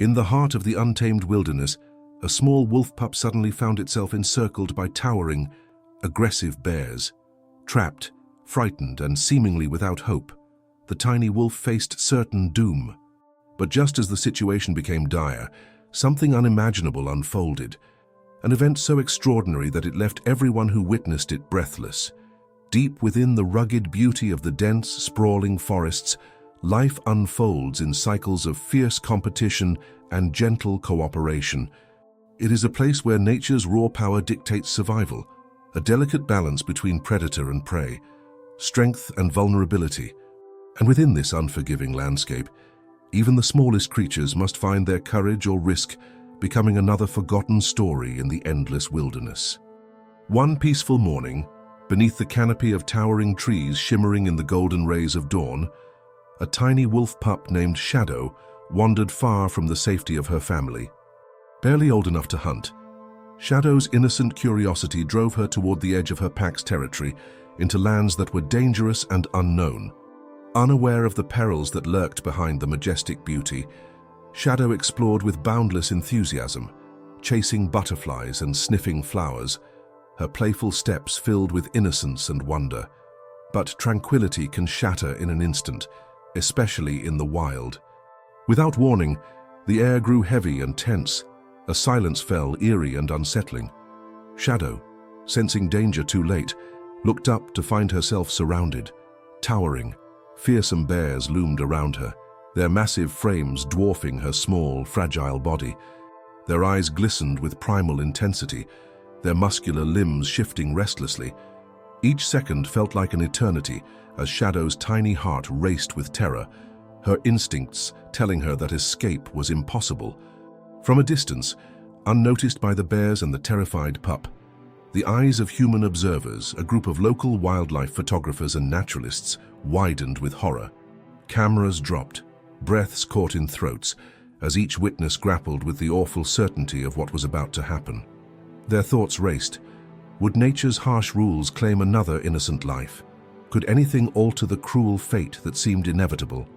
In the heart of the untamed wilderness, a small wolf pup suddenly found itself encircled by towering, aggressive bears. Trapped, frightened, and seemingly without hope, the tiny wolf faced certain doom. But just as the situation became dire, something unimaginable unfolded, an event so extraordinary that it left everyone who witnessed it breathless. Deep within the rugged beauty of the dense, sprawling forests, life unfolds in cycles of fierce competition and gentle cooperation. It is a place where nature's raw power dictates survival, a delicate balance between predator and prey, strength and vulnerability. And within this unforgiving landscape, even the smallest creatures must find their courage or risk becoming another forgotten story in the endless wilderness. One peaceful morning, beneath the canopy of towering trees shimmering in the golden rays of dawn, a tiny wolf pup named Shadow wandered far from the safety of her family. Barely old enough to hunt, Shadow's innocent curiosity drove her toward the edge of her pack's territory, into lands that were dangerous and unknown. Unaware of the perils that lurked behind the majestic beauty, Shadow explored with boundless enthusiasm, chasing butterflies and sniffing flowers, her playful steps filled with innocence and wonder. But tranquility can shatter in an instant, especially in the wild. Without warning, the air grew heavy and tense. A silence fell, eerie and unsettling. Shadow, sensing danger too late, looked up to find herself surrounded. Towering, fearsome bears loomed around her, their massive frames dwarfing her small, fragile body. Their eyes glistened with primal intensity, their muscular limbs shifting restlessly. Each second felt like an eternity as Shadow's tiny heart raced with terror, her instincts telling her that escape was impossible. From a distance, unnoticed by the bears and the terrified pup, the eyes of human observers, a group of local wildlife photographers and naturalists, widened with horror. Cameras dropped, breaths caught in throats, as each witness grappled with the awful certainty of what was about to happen. Their thoughts raced. Would nature's harsh rules claim another innocent life? Could anything alter the cruel fate that seemed inevitable?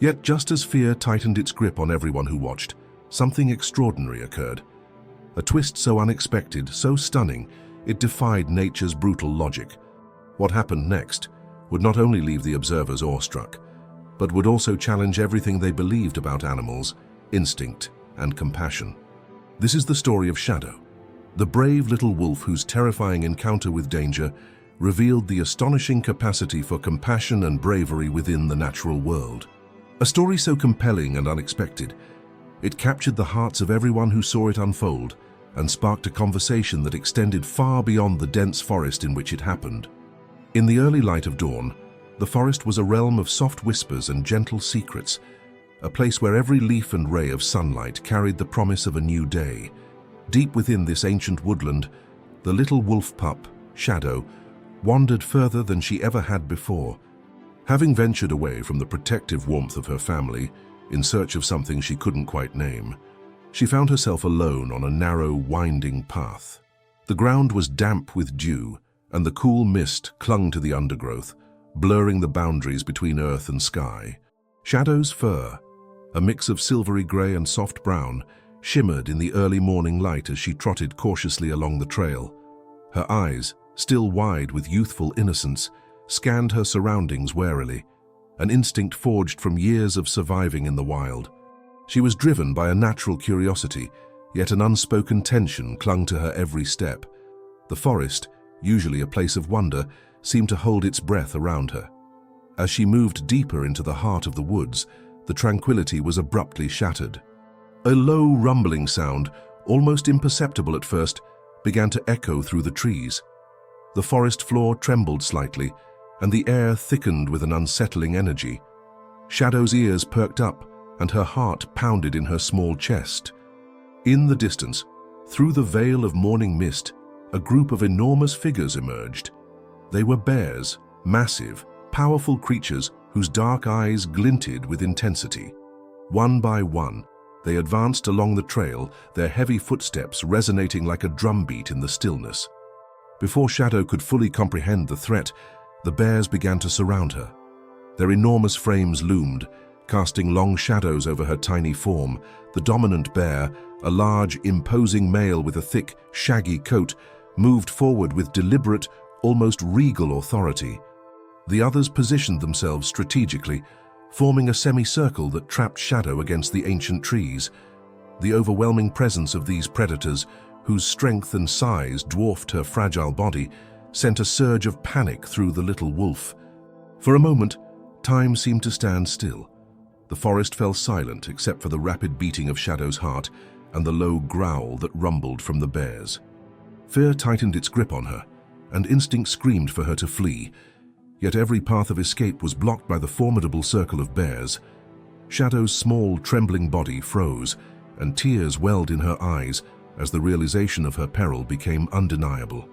Yet just as fear tightened its grip on everyone who watched, something extraordinary occurred. A twist so unexpected, so stunning, it defied nature's brutal logic. What happened next would not only leave the observers awestruck, but would also challenge everything they believed about animals, instinct, and compassion. This is the story of Shadow, the brave little wolf whose terrifying encounter with danger revealed the astonishing capacity for compassion and bravery within the natural world. A story so compelling and unexpected, it captured the hearts of everyone who saw it unfold and sparked a conversation that extended far beyond the dense forest in which it happened. In the early light of dawn, the forest was a realm of soft whispers and gentle secrets, a place where every leaf and ray of sunlight carried the promise of a new day. Deep within this ancient woodland, the little wolf pup, Shadow, wandered further than she ever had before. Having ventured away from the protective warmth of her family, in search of something she couldn't quite name, she found herself alone on a narrow, winding path. The ground was damp with dew, and the cool mist clung to the undergrowth, blurring the boundaries between earth and sky. Shadow's fur, a mix of silvery gray and soft brown, shimmered in the early morning light as she trotted cautiously along the trail. Her eyes, still wide with youthful innocence, scanned her surroundings warily, an instinct forged from years of surviving in the wild. She was driven by a natural curiosity, yet an unspoken tension clung to her every step. The forest, usually a place of wonder, seemed to hold its breath around her. As she moved deeper into the heart of the woods, the tranquility was abruptly shattered. A low rumbling sound, almost imperceptible at first, began to echo through the trees. The forest floor trembled slightly, and the air thickened with an unsettling energy. Shadow's ears perked up, and her heart pounded in her small chest. In the distance, through the veil of morning mist, a group of enormous figures emerged. They were bears, massive, powerful creatures whose dark eyes glinted with intensity. One by one, they advanced along the trail, their heavy footsteps resonating like a drumbeat in the stillness. Before Shadow could fully comprehend the threat, the bears began to surround her. Their enormous frames loomed, casting long shadows over her tiny form. The dominant bear, a large, imposing male with a thick, shaggy coat, moved forward with deliberate, almost regal authority. The others positioned themselves strategically, forming a semicircle that trapped Shadow against the ancient trees. The overwhelming presence of these predators, whose strength and size dwarfed her fragile body, sent a surge of panic through the little wolf. For a moment, time seemed to stand still. The forest fell silent except for the rapid beating of Shadow's heart and the low growl that rumbled from the bears. Fear tightened its grip on her, and instinct screamed for her to flee. Yet every path of escape was blocked by the formidable circle of bears. Shadow's small, trembling body froze, and tears welled in her eyes as the realization of her peril became undeniable.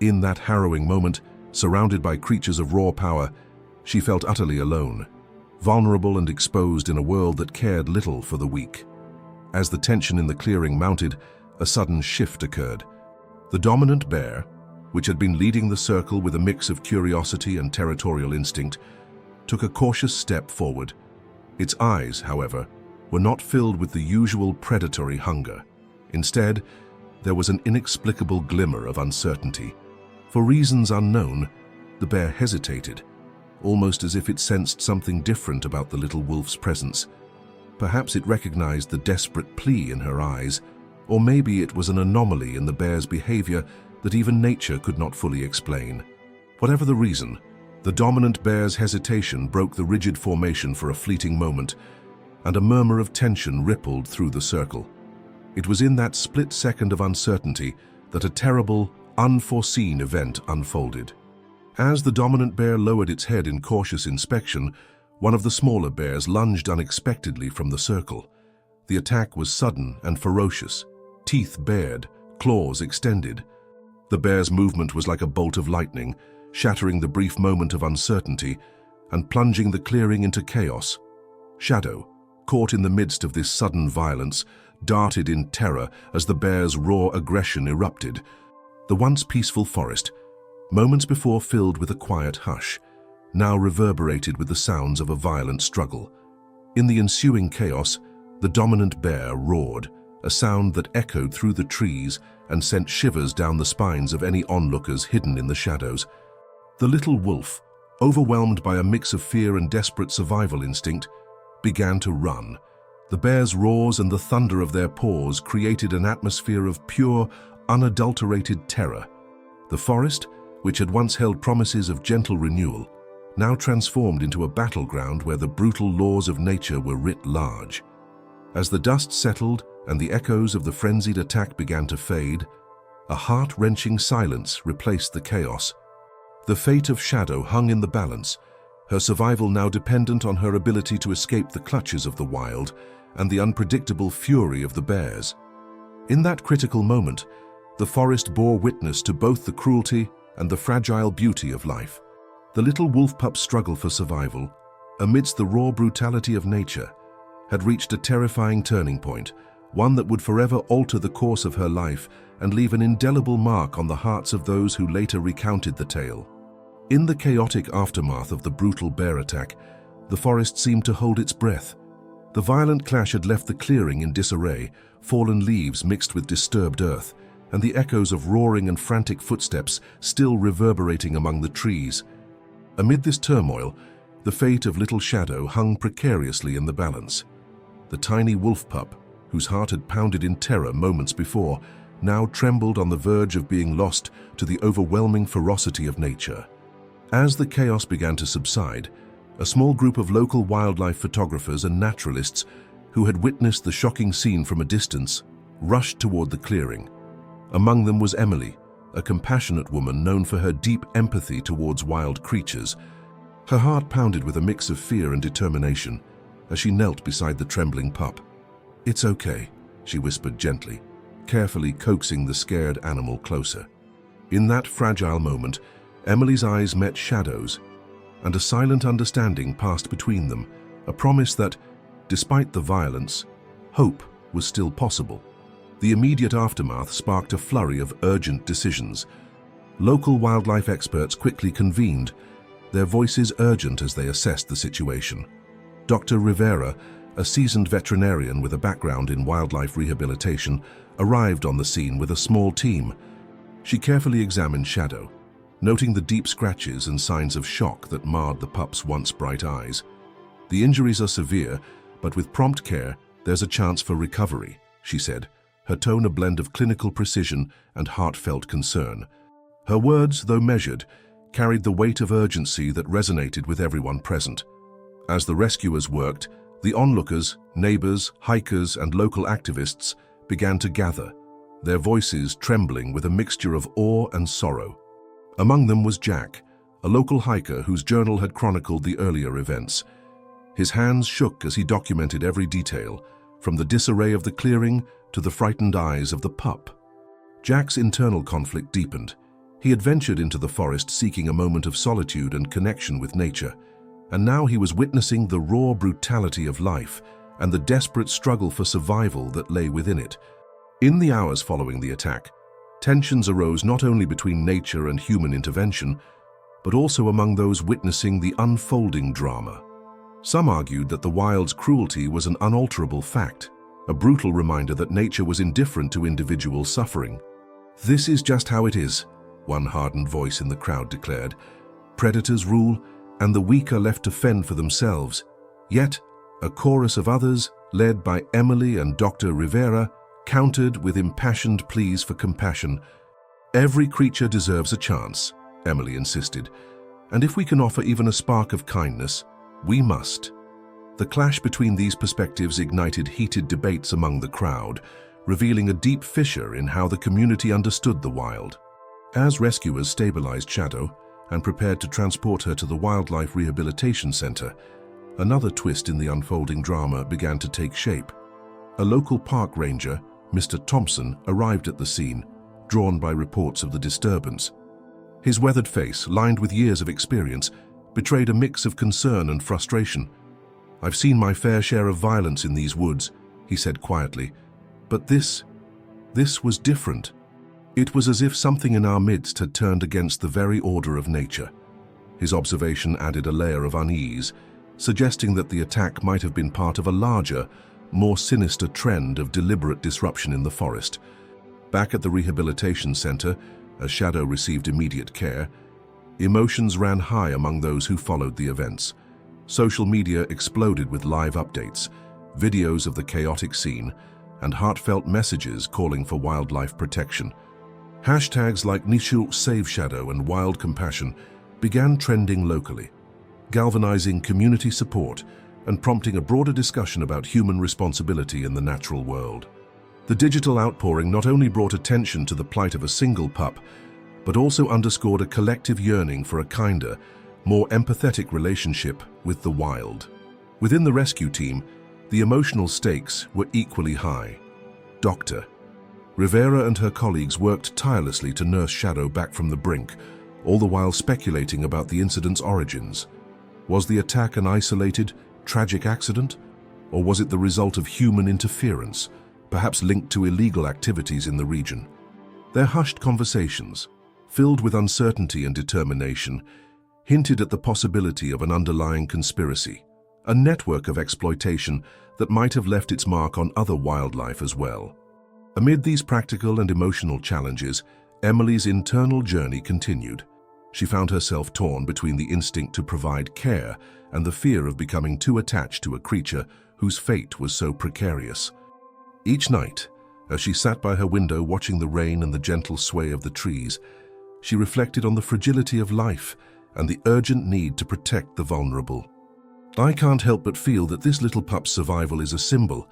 In that harrowing moment, surrounded by creatures of raw power, she felt utterly alone, vulnerable and exposed in a world that cared little for the weak. As the tension in the clearing mounted, a sudden shift occurred. The dominant bear, which had been leading the circle with a mix of curiosity and territorial instinct, took a cautious step forward. Its eyes, however, were not filled with the usual predatory hunger. Instead, there was an inexplicable glimmer of uncertainty. For reasons unknown, the bear hesitated, almost as if it sensed something different about the little wolf's presence. Perhaps it recognized the desperate plea in her eyes, or maybe it was an anomaly in the bear's behavior that even nature could not fully explain. Whatever the reason, the dominant bear's hesitation broke the rigid formation for a fleeting moment, and a murmur of tension rippled through the circle. It was in that split second of uncertainty that a terrible, unforeseen event unfolded. As the dominant bear lowered its head in cautious inspection, one of the smaller bears lunged unexpectedly from the circle. The attack was sudden and ferocious, teeth bared, claws extended. The bear's movement was like a bolt of lightning, shattering the brief moment of uncertainty and plunging the clearing into chaos. Shadow, caught in the midst of this sudden violence, darted in terror as the bear's raw aggression erupted. The once peaceful forest, moments before filled with a quiet hush, now reverberated with the sounds of a violent struggle. In the ensuing chaos, the dominant bear roared, a sound that echoed through the trees and sent shivers down the spines of any onlookers hidden in the shadows. The little wolf, overwhelmed by a mix of fear and desperate survival instinct, began to run. The bear's roars and the thunder of their paws created an atmosphere of pure, unadulterated terror. The forest, which had once held promises of gentle renewal, now transformed into a battleground where the brutal laws of nature were writ large. As the dust settled and the echoes of the frenzied attack began to fade, a heart-wrenching silence replaced the chaos. The fate of Shadow hung in the balance, her survival now dependent on her ability to escape the clutches of the wild and the unpredictable fury of the bears. In that critical moment, the forest bore witness to both the cruelty and the fragile beauty of life. The little wolf pup's struggle for survival, amidst the raw brutality of nature, had reached a terrifying turning point, one that would forever alter the course of her life and leave an indelible mark on the hearts of those who later recounted the tale. In the chaotic aftermath of the brutal bear attack, the forest seemed to hold its breath. The violent clash had left the clearing in disarray, fallen leaves mixed with disturbed earth, and the echoes of roaring and frantic footsteps still reverberating among the trees. Amid this turmoil, the fate of little Shadow hung precariously in the balance. The tiny wolf pup, whose heart had pounded in terror moments before, now trembled on the verge of being lost to the overwhelming ferocity of nature. As the chaos began to subside, a small group of local wildlife photographers and naturalists who had witnessed the shocking scene from a distance rushed toward the clearing. Among them was Emily, a compassionate woman known for her deep empathy towards wild creatures. Her heart pounded with a mix of fear and determination as she knelt beside the trembling pup. "It's okay," she whispered gently, carefully coaxing the scared animal closer. In that fragile moment, Emily's eyes met Shadow's, and a silent understanding passed between them, a promise that, despite the violence, hope was still possible. The immediate aftermath sparked a flurry of urgent decisions. Local wildlife experts quickly convened, their voices urgent as they assessed the situation. Dr. Rivera, a seasoned veterinarian with a background in wildlife rehabilitation, arrived on the scene with a small team. She carefully examined Shadow, noting the deep scratches and signs of shock that marred the pup's once bright eyes. "The injuries are severe, but with prompt care, there's a chance for recovery," she said, her tone a blend of clinical precision and heartfelt concern. Her words, though measured, carried the weight of urgency that resonated with everyone present. As the rescuers worked, the onlookers, neighbors, hikers, and local activists began to gather, their voices trembling with a mixture of awe and sorrow. Among them was Jack, a local hiker whose journal had chronicled the earlier events. His hands shook as he documented every detail, from the disarray of the clearing to the frightened eyes of the pup. Jack's internal conflict deepened. He had ventured into the forest seeking a moment of solitude and connection with nature, and now he was witnessing the raw brutality of life and the desperate struggle for survival that lay within it. In the hours following the attack, tensions arose not only between nature and human intervention, but also among those witnessing the unfolding drama. Some argued that the wild's cruelty was an unalterable fact, a brutal reminder that nature was indifferent to individual suffering. "This is just how it is," one hardened voice in the crowd declared. "Predators rule, and the weak are left to fend for themselves." Yet, a chorus of others, led by Emily and Dr. Rivera, countered with impassioned pleas for compassion. "Every creature deserves a chance," Emily insisted, "and if we can offer even a spark of kindness, we must." The clash between these perspectives ignited heated debates among the crowd, revealing a deep fissure in how the community understood the wild. As rescuers stabilized Shadow and prepared to transport her to the Wildlife Rehabilitation Center, another twist in the unfolding drama began to take shape. A local park ranger, Mr. Thompson, arrived at the scene, drawn by reports of the disturbance. His weathered face, lined with years of experience, betrayed a mix of concern and frustration. "I've seen my fair share of violence in these woods," he said quietly, "but this was different. It was as if something in our midst had turned against the very order of nature." His observation added a layer of unease, suggesting that the attack might have been part of a larger, more sinister trend of deliberate disruption in the forest. Back at the rehabilitation center, as Shadow received immediate care, emotions ran high among those who followed the events. Social media exploded with live updates, videos of the chaotic scene, and heartfelt messages calling for wildlife protection. Hashtags like Nishul Save Shadow and Wild Compassion began trending locally, galvanizing community support and prompting a broader discussion about human responsibility in the natural world. The digital outpouring not only brought attention to the plight of a single pup, but also underscored a collective yearning for a kinder, more empathetic relationship with the wild. Within the rescue team, the emotional stakes were equally high. Dr. Rivera and her colleagues worked tirelessly to nurse Shadow back from the brink, all the while speculating about the incident's origins. Was the attack an isolated, tragic accident, or was it the result of human interference, perhaps linked to illegal activities in the region? Their hushed conversations, filled with uncertainty and determination, hinted at the possibility of an underlying conspiracy, a network of exploitation that might have left its mark on other wildlife as well. Amid these practical and emotional challenges, Emily's internal journey continued. She found herself torn between the instinct to provide care and the fear of becoming too attached to a creature whose fate was so precarious. Each night, as she sat by her window watching the rain and the gentle sway of the trees, she reflected on the fragility of life and the urgent need to protect the vulnerable. "I can't help but feel that this little pup's survival is a symbol,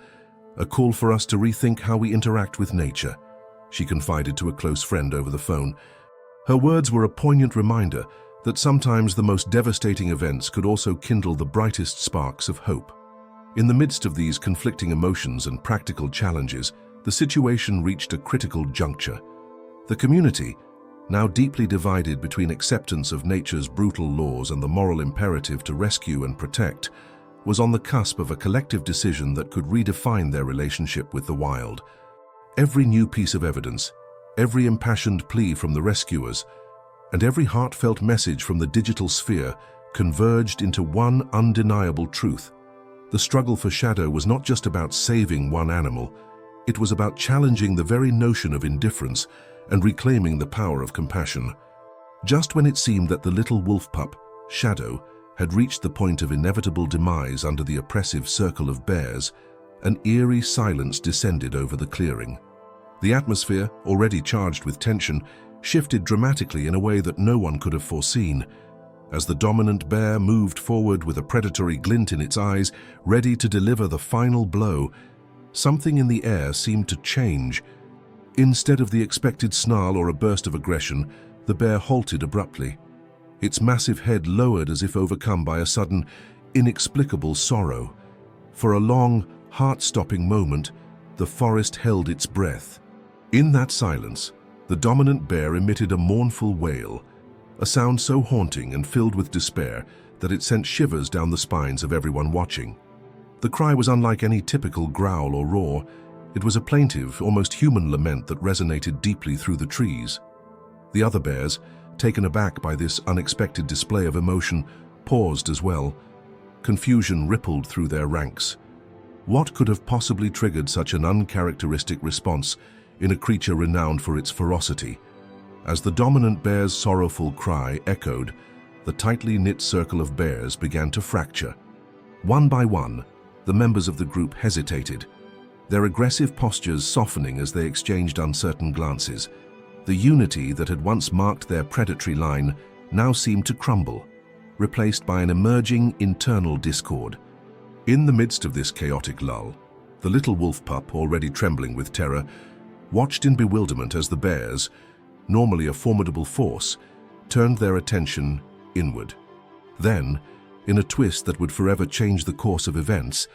a call for us to rethink how we interact with nature," she confided to a close friend over the phone. Her words were a poignant reminder that sometimes the most devastating events could also kindle the brightest sparks of hope. In the midst of these conflicting emotions and practical challenges, the situation reached a critical juncture. The community, now deeply divided between acceptance of nature's brutal laws and the moral imperative to rescue and protect, was on the cusp of a collective decision that could redefine their relationship with the wild. Every new piece of evidence, every impassioned plea from the rescuers, and every heartfelt message from the digital sphere converged into one undeniable truth. The struggle for Shadow was not just about saving one animal, it was about challenging the very notion of indifference and reclaiming the power of compassion. Just when it seemed that the little wolf pup, Shadow, had reached the point of inevitable demise under the oppressive circle of bears, an eerie silence descended over the clearing. The atmosphere, already charged with tension, shifted dramatically in a way that no one could have foreseen. As the dominant bear moved forward with a predatory glint in its eyes, ready to deliver the final blow, something in the air seemed to change. Instead of the expected snarl or a burst of aggression, the bear halted abruptly. Its massive head lowered as if overcome by a sudden, inexplicable sorrow. For a long, heart-stopping moment, the forest held its breath. In that silence, the dominant bear emitted a mournful wail, a sound so haunting and filled with despair that it sent shivers down the spines of everyone watching. The cry was unlike any typical growl or roar. It was a plaintive, almost human lament that resonated deeply through the trees. The other bears, taken aback by this unexpected display of emotion, paused as well. Confusion rippled through their ranks. What could have possibly triggered such an uncharacteristic response in a creature renowned for its ferocity? As the dominant bear's sorrowful cry echoed, the tightly knit circle of bears began to fracture. One by one, the members of the group hesitated, their aggressive postures softening as they exchanged uncertain glances. The unity that had once marked their predatory line now seemed to crumble, replaced by an emerging internal discord. In the midst of this chaotic lull, the little wolf pup, already trembling with terror, watched in bewilderment as the bears, normally a formidable force, turned their attention inward. Then, in a twist that would forever change the course of events,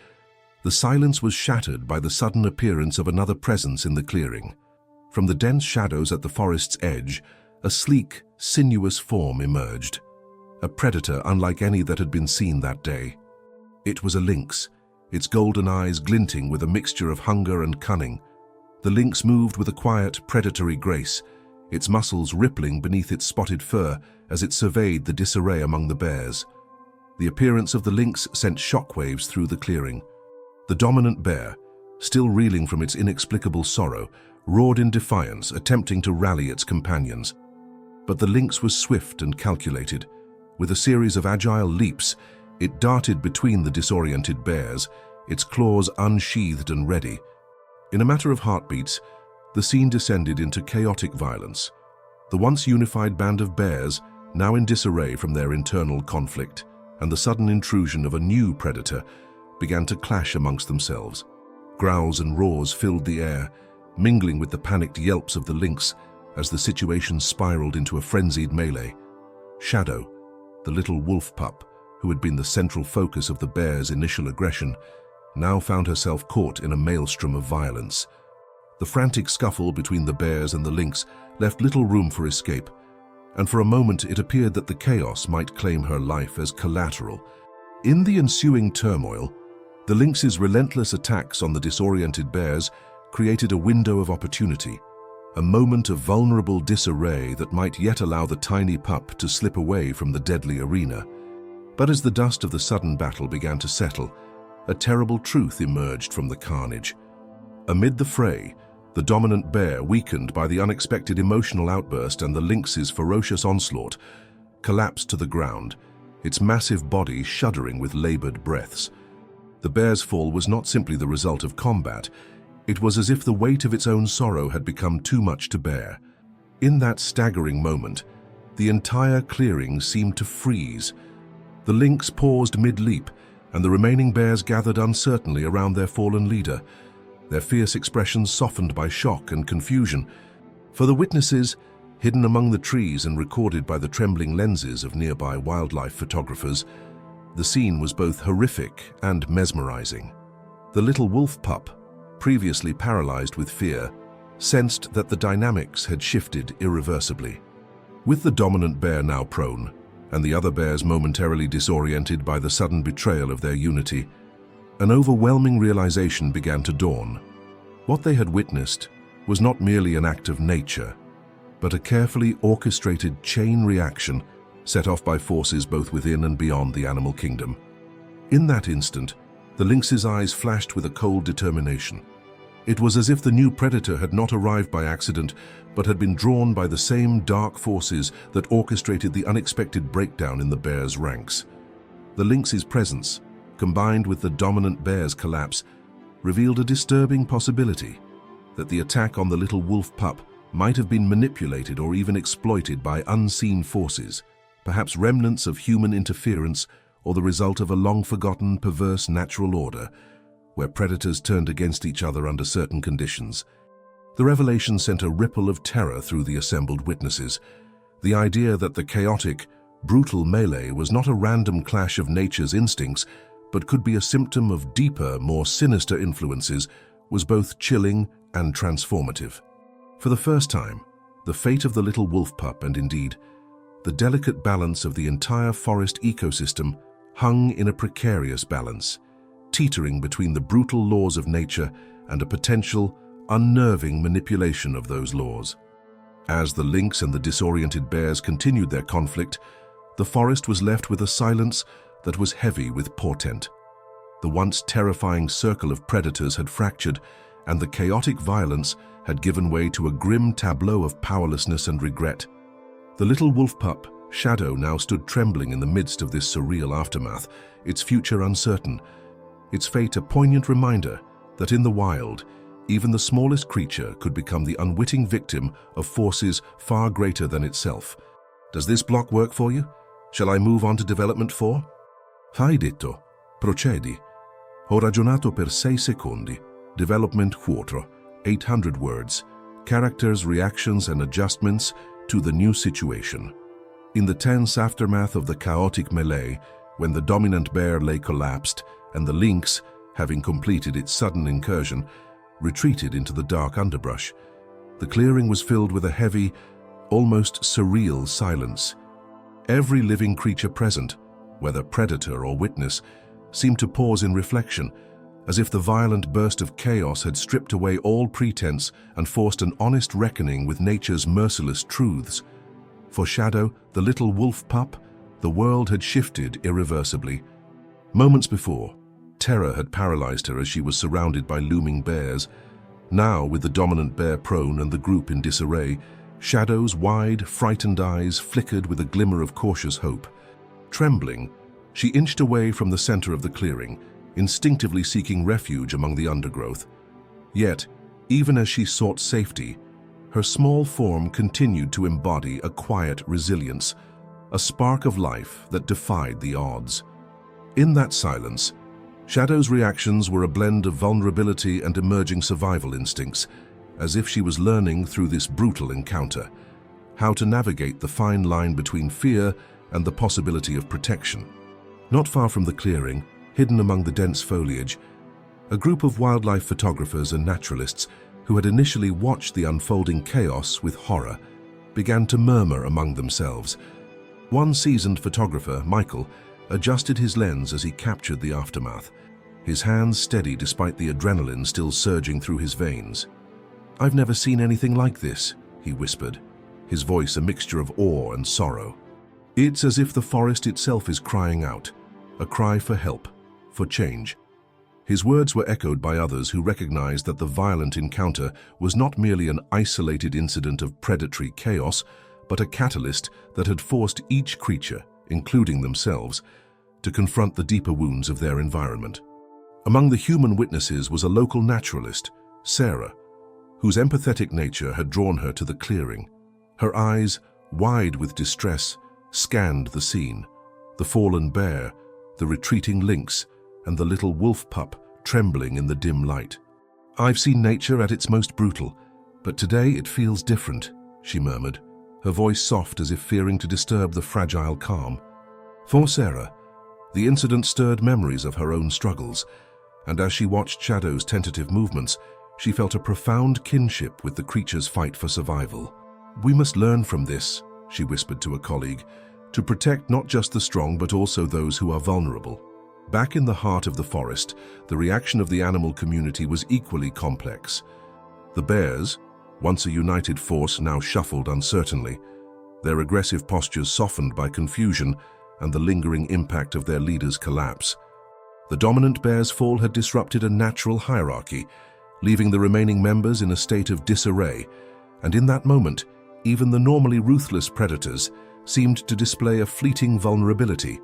the silence was shattered by the sudden appearance of another presence in the clearing. From the dense shadows at the forest's edge, a sleek, sinuous form emerged, a predator unlike any that had been seen that day. It was a lynx, its golden eyes glinting with a mixture of hunger and cunning. The lynx moved with a quiet, predatory grace, its muscles rippling beneath its spotted fur as it surveyed the disarray among the bears. The appearance of the lynx sent shockwaves through the clearing. The dominant bear, still reeling from its inexplicable sorrow, roared in defiance, attempting to rally its companions. But the lynx was swift and calculated. With a series of agile leaps, it darted between the disoriented bears, its claws unsheathed and ready. In a matter of heartbeats, the scene descended into chaotic violence. The once unified band of bears, now in disarray from their internal conflict, and the sudden intrusion of a new predator, began to clash amongst themselves. Growls and roars filled the air, mingling with the panicked yelps of the lynx as the situation spiraled into a frenzied melee. Shadow, the little wolf pup, who had been the central focus of the bear's initial aggression, now found herself caught in a maelstrom of violence. The frantic scuffle between the bears and the lynx left little room for escape, and for a moment it appeared that the chaos might claim her life as collateral. In the ensuing turmoil, the lynx's relentless attacks on the disoriented bears created a window of opportunity, a moment of vulnerable disarray that might yet allow the tiny pup to slip away from the deadly arena. But as the dust of the sudden battle began to settle, a terrible truth emerged from the carnage. Amid the fray, the dominant bear, weakened by the unexpected emotional outburst and the lynx's ferocious onslaught, collapsed to the ground, its massive body shuddering with labored breaths. The bear's fall was not simply the result of combat. It was as if the weight of its own sorrow had become too much to bear. In that staggering moment, the entire clearing seemed to freeze. The lynx paused mid-leap, and the remaining bears gathered uncertainly around their fallen leader, their fierce expressions softened by shock and confusion. For the witnesses, hidden among the trees and recorded by the trembling lenses of nearby wildlife photographers, the scene was both horrific and mesmerizing. The little wolf pup, previously paralyzed with fear, sensed that the dynamics had shifted irreversibly. With the dominant bear now prone, and the other bears momentarily disoriented by the sudden betrayal of their unity, an overwhelming realization began to dawn. What they had witnessed was not merely an act of nature, but a carefully orchestrated chain reaction set off by forces both within and beyond the animal kingdom. In that instant, The lynx's eyes flashed with a cold determination. It was as if the new predator had not arrived by accident, but had been drawn by the same dark forces that orchestrated the unexpected breakdown in the bear's ranks. The lynx's presence, combined with the dominant bear's collapse, revealed a disturbing possibility that the attack on the little wolf pup might have been manipulated or even exploited by unseen forces, perhaps remnants of human interference or the result of a long-forgotten perverse natural order, where predators turned against each other under certain conditions. The revelation sent a ripple of terror through the assembled witnesses. The idea that the chaotic, brutal melee was not a random clash of nature's instincts, but could be a symptom of deeper, more sinister influences, was both chilling and transformative. For the first time, the fate of the little wolf pup, and indeed, the delicate balance of the entire forest ecosystem, hung in a precarious balance, teetering between the brutal laws of nature and a potential, unnerving manipulation of those laws. As the lynx and the disoriented bears continued their conflict, the forest was left with a silence that was heavy with portent. The once terrifying circle of predators had fractured, and the chaotic violence had given way to a grim tableau of powerlessness and regret. The little wolf pup, Shadow, now stood trembling in the midst of this surreal aftermath, its future uncertain, its fate a poignant reminder that in the wild, even the smallest creature could become the unwitting victim of forces far greater than itself. Does this block work for you? Shall I move on to development 4? Hai detto. Procedi. Ho ragionato per 6 secondi. Development 4. 800 words. Characters, reactions, and adjustments to the new situation. In the tense aftermath of the chaotic melee, when the dominant bear lay collapsed and the lynx, having completed its sudden incursion, retreated into the dark underbrush, the clearing was filled with a heavy, almost surreal silence. Every living creature present, whether predator or witness, seemed to pause in reflection, as if the violent burst of chaos had stripped away all pretense and forced an honest reckoning with nature's merciless truths. For Shadow, the little wolf pup, the world had shifted irreversibly. Moments before, terror had paralyzed her as she was surrounded by looming bears. Now, with the dominant bear prone and the group in disarray, Shadow's wide, frightened eyes flickered with a glimmer of cautious hope. Trembling, she inched away from the center of the clearing, instinctively seeking refuge among the undergrowth. Yet, even as she sought safety, her small form continued to embody a quiet resilience, a spark of life that defied the odds. In that silence, Shadow's reactions were a blend of vulnerability and emerging survival instincts, as if she was learning through this brutal encounter how to navigate the fine line between fear and the possibility of protection. Not far from the clearing, hidden among the dense foliage, a group of wildlife photographers and naturalists who had initially watched the unfolding chaos with horror began to murmur among themselves. One seasoned photographer, Michael, adjusted his lens as he captured the aftermath, his hands steady despite the adrenaline still surging through his veins. "I've never seen anything like this," he whispered, his voice a mixture of awe and sorrow. "It's as if the forest itself is crying out, a cry for help, for change." His words were echoed by others who recognized that the violent encounter was not merely an isolated incident of predatory chaos, but a catalyst that had forced each creature, including themselves, to confront the deeper wounds of their environment. Among the human witnesses was a local naturalist, Sarah, whose empathetic nature had drawn her to the clearing. Her eyes, wide with distress, scanned the scene, the fallen bear, the retreating lynx, and the little wolf pup trembling in the dim light. "I've seen nature at its most brutal, but today it feels different," she murmured, her voice soft as if fearing to disturb the fragile calm. For Sarah, the incident stirred memories of her own struggles, and as she watched Shadow's tentative movements, she felt a profound kinship with the creature's fight for survival. "We must learn from this," she whispered to a colleague, "to protect not just the strong but also those who are vulnerable." Back in the heart of the forest, the reaction of the animal community was equally complex. The bears, once a united force, now shuffled uncertainly, their aggressive postures softened by confusion and the lingering impact of their leader's collapse. The dominant bear's fall had disrupted a natural hierarchy, leaving the remaining members in a state of disarray, and in that moment, even the normally ruthless predators seemed to display a fleeting vulnerability.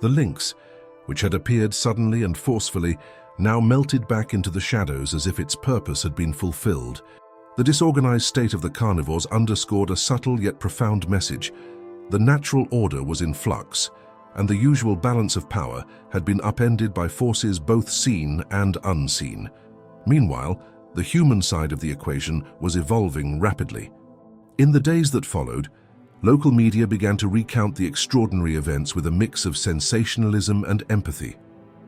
The lynx, which had appeared suddenly and forcefully, now melted back into the shadows as if its purpose had been fulfilled. The disorganized state of the carnivores underscored a subtle yet profound message. The natural order was in flux, and the usual balance of power had been upended by forces both seen and unseen. Meanwhile, the human side of the equation was evolving rapidly. In the days that followed, local media began to recount the extraordinary events with a mix of sensationalism and empathy.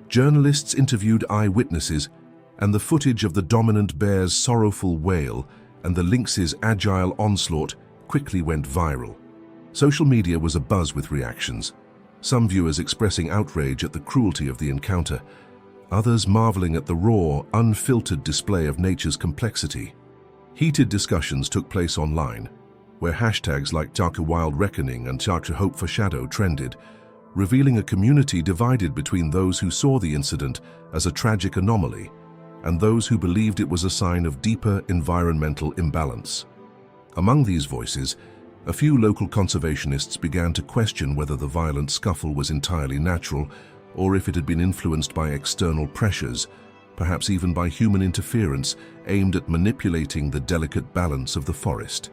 Journalists interviewed eyewitnesses, and the footage of the dominant bear's sorrowful wail and the lynx's agile onslaught quickly went viral. Social media was abuzz with reactions, some viewers expressing outrage at the cruelty of the encounter, others marveling at the raw, unfiltered display of nature's complexity. Heated discussions took place online, where hashtags like #WildReckoning and #HopeForShadow trended, revealing a community divided between those who saw the incident as a tragic anomaly and those who believed it was a sign of deeper environmental imbalance. Among these voices, a few local conservationists began to question whether the violent scuffle was entirely natural or if it had been influenced by external pressures, perhaps even by human interference aimed at manipulating the delicate balance of the forest.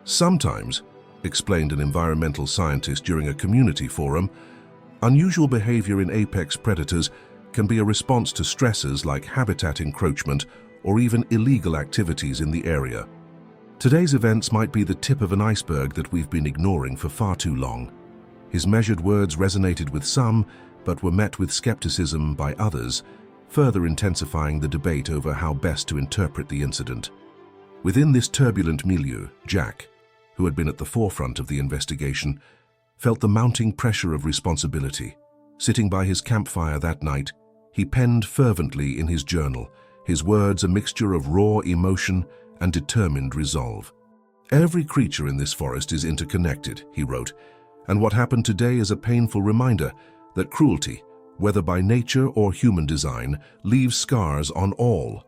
Sometimes, explained an environmental scientist during a community forum, unusual behavior in apex predators can be a response to stressors like habitat encroachment or even illegal activities in the area. Today's events might be the tip of an iceberg that we've been ignoring for far too long. His measured words resonated with some, but were met with skepticism by others, further intensifying the debate over how best to interpret the incident. Within this turbulent milieu, Jack, who had been at the forefront of the investigation, felt the mounting pressure of responsibility. Sitting by his campfire that night, he penned fervently in his journal, his words a mixture of raw emotion and determined resolve. "Every creature in this forest is interconnected," he wrote, "and what happened today is a painful reminder that cruelty, whether by nature or human design, leaves scars on all.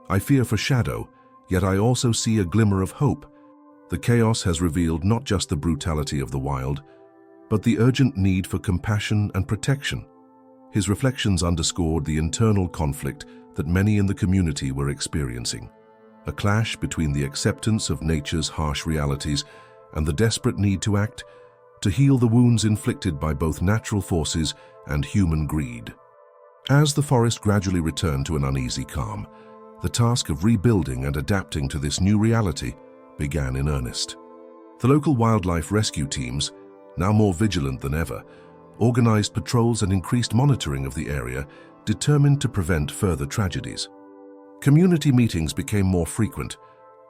I fear for Shadow, yet I also see a glimmer of hope. The chaos has revealed not just the brutality of the wild, but the urgent need for compassion and protection." His reflections underscored the internal conflict that many in the community were experiencing, a clash between the acceptance of nature's harsh realities and the desperate need to act to heal the wounds inflicted by both natural forces and human greed. As the forest gradually returned to an uneasy calm, the task of rebuilding and adapting to this new reality began in earnest. The local wildlife rescue teams, now more vigilant than ever, organized patrols and increased monitoring of the area, determined to prevent further tragedies. Community meetings became more frequent,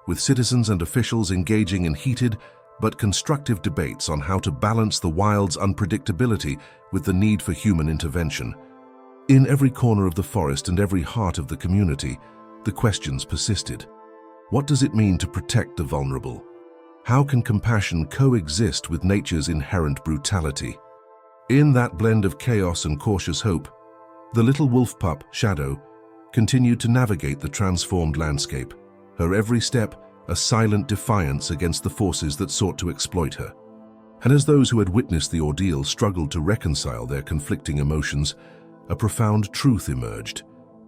with citizens and officials engaging in heated but constructive debates on how to balance the wild's unpredictability with the need for human intervention. In every corner of the forest and every heart of the community, the questions persisted. What does it mean to protect the vulnerable? How can compassion coexist with nature's inherent brutality? In that blend of chaos and cautious hope, the little wolf pup, Shadow, continued to navigate the transformed landscape, her every step a silent defiance against the forces that sought to exploit her. And as those who had witnessed the ordeal struggled to reconcile their conflicting emotions, a profound truth emerged,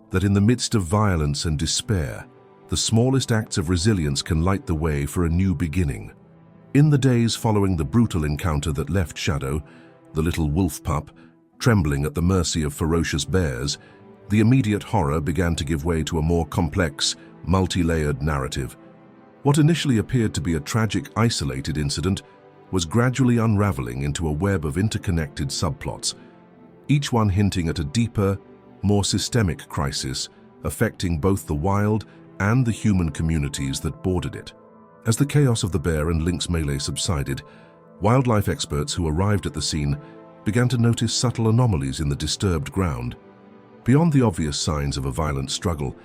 that in the midst of violence and despair, the smallest acts of resilience can light the way for a new beginning. In the days following the brutal encounter that left Shadow, the little wolf pup, trembling at the mercy of ferocious bears, the immediate horror began to give way to a more complex, multi-layered narrative. What initially appeared to be a tragic, isolated incident was gradually unraveling into a web of interconnected subplots, each one hinting at a deeper, more systemic crisis affecting both the wild and the human communities that bordered it. As the chaos of the bear and lynx melee subsided, wildlife experts who arrived at the scene began to notice subtle anomalies in the disturbed ground. Beyond the obvious signs of a violent struggle,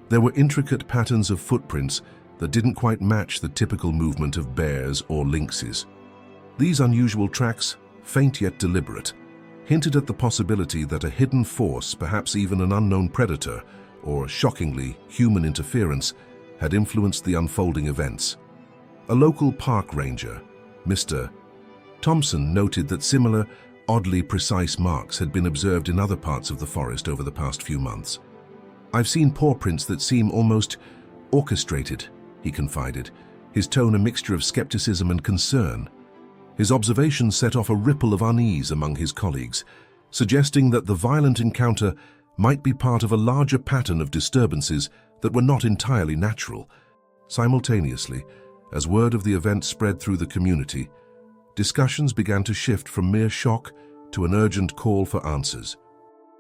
there were intricate patterns of footprints that didn't quite match the typical movement of bears or lynxes. These unusual tracks, faint yet deliberate, hinted at the possibility that a hidden force, perhaps even an unknown predator, or, shockingly, human interference, had influenced the unfolding events. A local park ranger, Mr. Thompson, noted that similar, oddly precise marks had been observed in other parts of the forest over the past few months. "I've seen paw prints that seem almost orchestrated," he confided, his tone a mixture of skepticism and concern. His observations set off a ripple of unease among his colleagues, suggesting that the violent encounter might be part of a larger pattern of disturbances that were not entirely natural. Simultaneously, as word of the event spread through the community, discussions began to shift from mere shock to an urgent call for answers.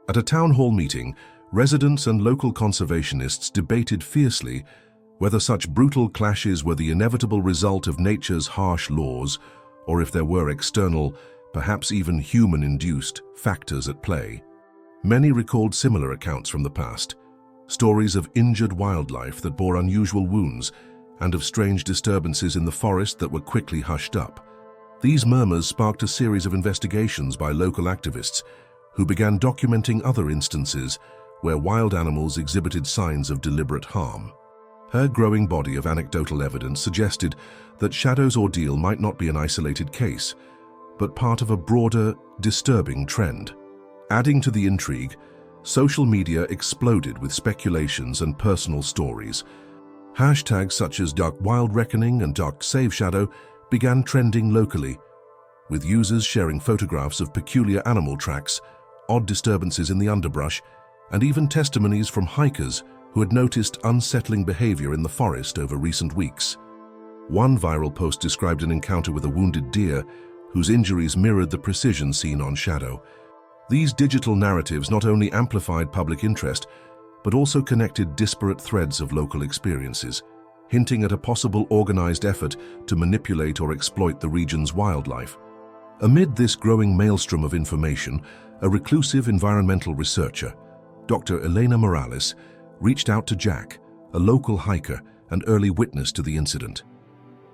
At a town hall meeting, residents and local conservationists debated fiercely whether such brutal clashes were the inevitable result of nature's harsh laws, or if there were external, perhaps even human-induced, factors at play. Many recalled similar accounts from the past, stories of injured wildlife that bore unusual wounds, and of strange disturbances in the forest that were quickly hushed up. These murmurs sparked a series of investigations by local activists who began documenting other instances where wild animals exhibited signs of deliberate harm. Her growing body of anecdotal evidence suggested that Shadow's ordeal might not be an isolated case, but part of a broader, disturbing trend. Adding to the intrigue, social media exploded with speculations and personal stories. Hashtags such as #WildReckoning and #SaveShadow began trending locally, with users sharing photographs of peculiar animal tracks, odd disturbances in the underbrush, and even testimonies from hikers who had noticed unsettling behavior in the forest over recent weeks. One viral post described an encounter with a wounded deer whose injuries mirrored the precision seen on Shadow. These digital narratives not only amplified public interest, but also connected disparate threads of local experiences, hinting at a possible organized effort to manipulate or exploit the region's wildlife. Amid this growing maelstrom of information, a reclusive environmental researcher, Dr. Elena Morales, reached out to Jack, a local hiker and early witness to the incident.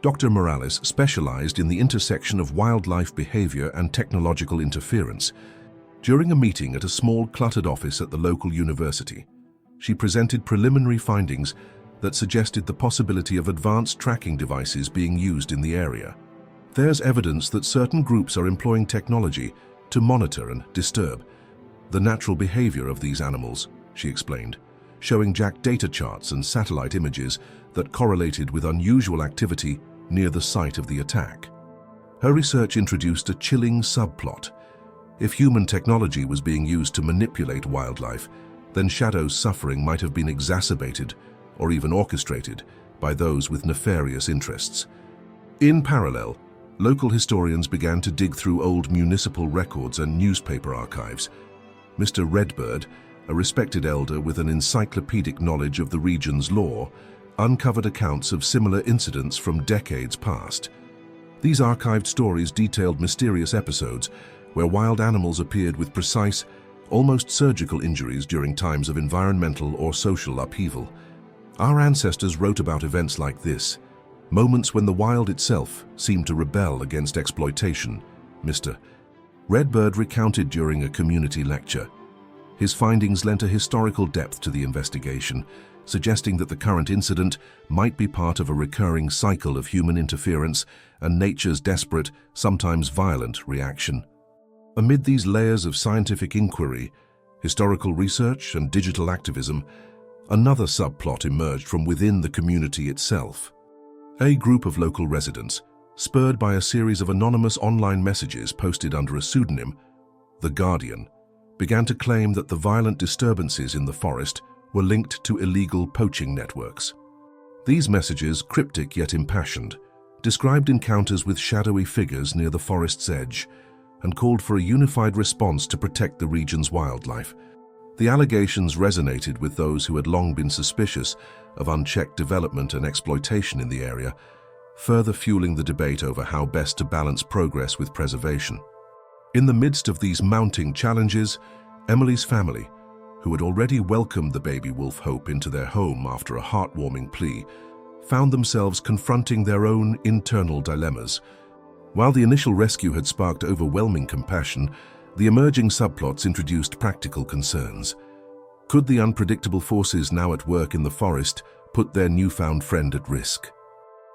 Dr. Morales specialized in the intersection of wildlife behavior and technological interference. During a meeting at a small, cluttered office at the local university, she presented preliminary findings that suggested the possibility of advanced tracking devices being used in the area. "There's evidence that certain groups are employing technology to monitor and disturb the natural behavior of these animals," she explained, showing Jack data charts and satellite images that correlated with unusual activity near the site of the attack. Her research introduced a chilling subplot. If human technology was being used to manipulate wildlife, then Shadow's suffering might have been exacerbated or even orchestrated by those with nefarious interests. In parallel, local historians began to dig through old municipal records and newspaper archives. Mr. Redbird, a respected elder with an encyclopedic knowledge of the region's lore, uncovered accounts of similar incidents from decades past. These archived stories detailed mysterious episodes where wild animals appeared with precise, almost surgical injuries during times of environmental or social upheaval. Our ancestors wrote about events like this, moments when the wild itself seemed to rebel against exploitation, Mr. Redbird recounted during a community lecture. His findings lent a historical depth to the investigation, suggesting that the current incident might be part of a recurring cycle of human interference and nature's desperate, sometimes violent, reaction. Amid these layers of scientific inquiry, historical research, and digital activism, another subplot emerged from within the community itself. A group of local residents, spurred by a series of anonymous online messages posted under a pseudonym, The Guardian, began to claim that the violent disturbances in the forest were linked to illegal poaching networks. These messages, cryptic yet impassioned, described encounters with shadowy figures near the forest's edge and called for a unified response to protect the region's wildlife. The allegations resonated with those who had long been suspicious of unchecked development and exploitation in the area, further fueling the debate over how best to balance progress with preservation. In the midst of these mounting challenges, Emily's family, who had already welcomed the baby wolf Hope into their home after a heartwarming plea, found themselves confronting their own internal dilemmas. While the initial rescue had sparked overwhelming compassion, The emerging subplots introduced practical concerns. Could the unpredictable forces now at work in the forest put their newfound friend at risk?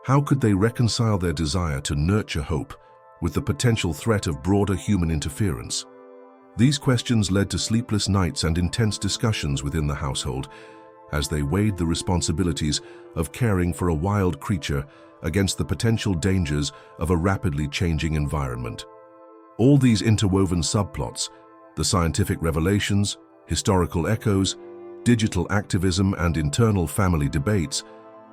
How could they reconcile their desire to nurture hope with the potential threat of broader human interference? These questions led to sleepless nights and intense discussions within the household as they weighed the responsibilities of caring for a wild creature against the potential dangers of a rapidly changing environment. All these interwoven subplots, the scientific revelations, historical echoes, digital activism, and internal family debates,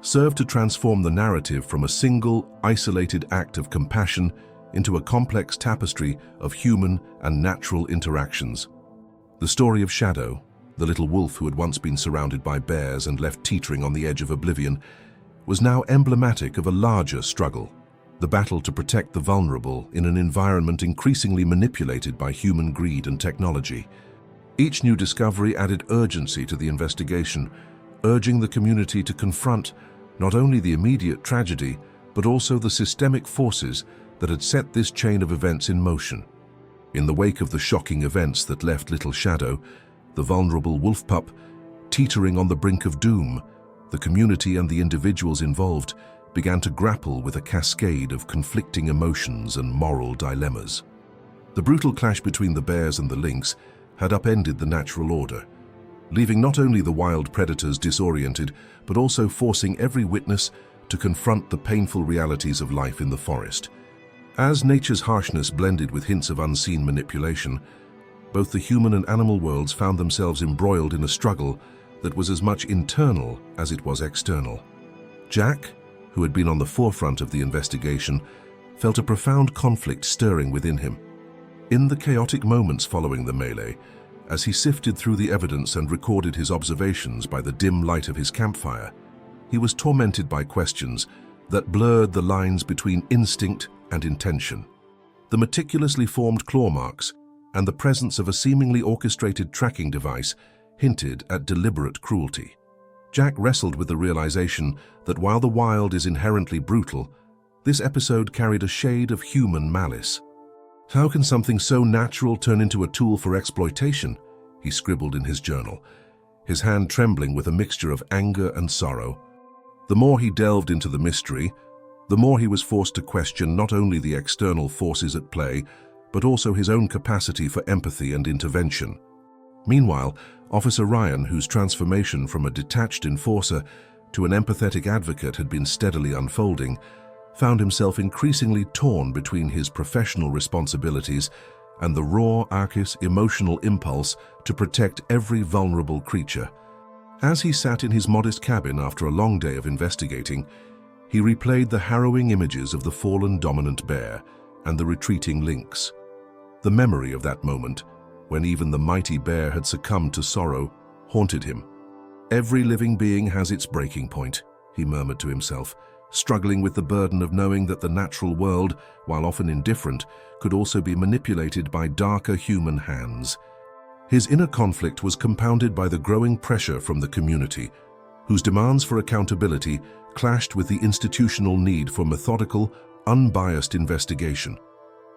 served to transform the narrative from a single, isolated act of compassion into a complex tapestry of human and natural interactions. The story of Shadow, the little wolf who had once been surrounded by bears and left teetering on the edge of oblivion, was now emblematic of a larger struggle, the battle to protect the vulnerable in an environment increasingly manipulated by human greed and technology. Each new discovery added urgency to the investigation, urging the community to confront not only the immediate tragedy, but also the systemic forces that had set this chain of events in motion. In the wake of the shocking events that left little Shadow, the vulnerable wolf pup, teetering on the brink of doom, the community and the individuals involved began to grapple with a cascade of conflicting emotions and moral dilemmas. The brutal clash between the bears and the lynx had upended the natural order, leaving not only the wild predators disoriented, but also forcing every witness to confront the painful realities of life in the forest. As nature's harshness blended with hints of unseen manipulation, both the human and animal worlds found themselves embroiled in a struggle that was as much internal as it was external. Jack, who had been on the forefront of the investigation, felt a profound conflict stirring within him. In the chaotic moments following the melee, as he sifted through the evidence and recorded his observations by the dim light of his campfire, he was tormented by questions that blurred the lines between instinct and intention. The meticulously formed claw marks and the presence of a seemingly orchestrated tracking device hinted at deliberate cruelty. Jack wrestled with the realization that while the wild is inherently brutal, this episode carried a shade of human malice. How can something so natural turn into a tool for exploitation? He scribbled in his journal, his hand trembling with a mixture of anger and sorrow. The more he delved into the mystery, the more he was forced to question not only the external forces at play, but also his own capacity for empathy and intervention. Meanwhile, Officer Ryan, whose transformation from a detached enforcer to an empathetic advocate had been steadily unfolding, found himself increasingly torn between his professional responsibilities and the raw, emotional impulse to protect every vulnerable creature. As he sat in his modest cabin after a long day of investigating, he replayed the harrowing images of the fallen dominant bear and the retreating lynx. The memory of that moment, when even the mighty bear had succumbed to sorrow, haunted him. Every living being has its breaking point, he murmured to himself, struggling with the burden of knowing that the natural world, while often indifferent, could also be manipulated by darker human hands. His inner conflict was compounded by the growing pressure from the community, whose demands for accountability clashed with the institutional need for methodical, unbiased investigation.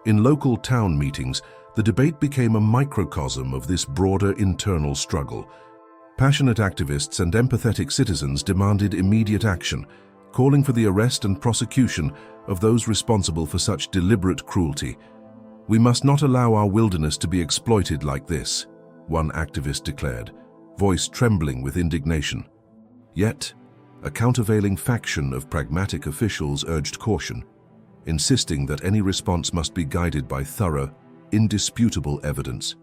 In local town meetings, the debate became a microcosm of this broader internal struggle. Passionate activists and empathetic citizens demanded immediate action, calling for the arrest and prosecution of those responsible for such deliberate cruelty. "We must not allow our wilderness to be exploited like this," one activist declared, voice trembling with indignation. Yet, a countervailing faction of pragmatic officials urged caution, insisting that any response must be guided by thorough, indisputable evidence.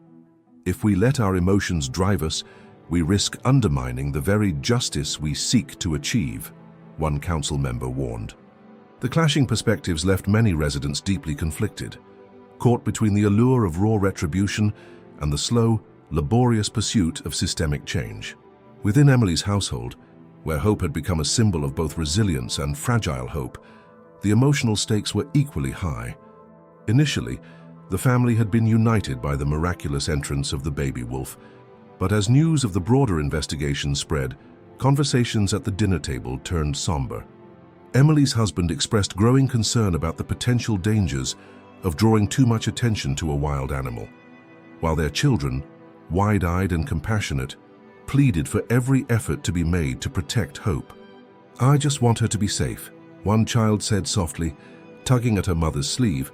"If we let our emotions drive us, we risk undermining the very justice we seek to achieve," one council member warned. The clashing perspectives left many residents deeply conflicted, caught between the allure of raw retribution and the slow, laborious pursuit of systemic change. Within Emily's household, where hope had become a symbol of both resilience and fragile hope, the emotional stakes were equally high. Initially, the family had been united by the miraculous entrance of the baby wolf, but as news of the broader investigation spread, conversations at the dinner table turned somber. Emily's husband expressed growing concern about the potential dangers of drawing too much attention to a wild animal. while their children, wide-eyed and compassionate, pleaded for every effort to be made to protect Hope. "I just want her to be safe," one child said softly, tugging at her mother's sleeve.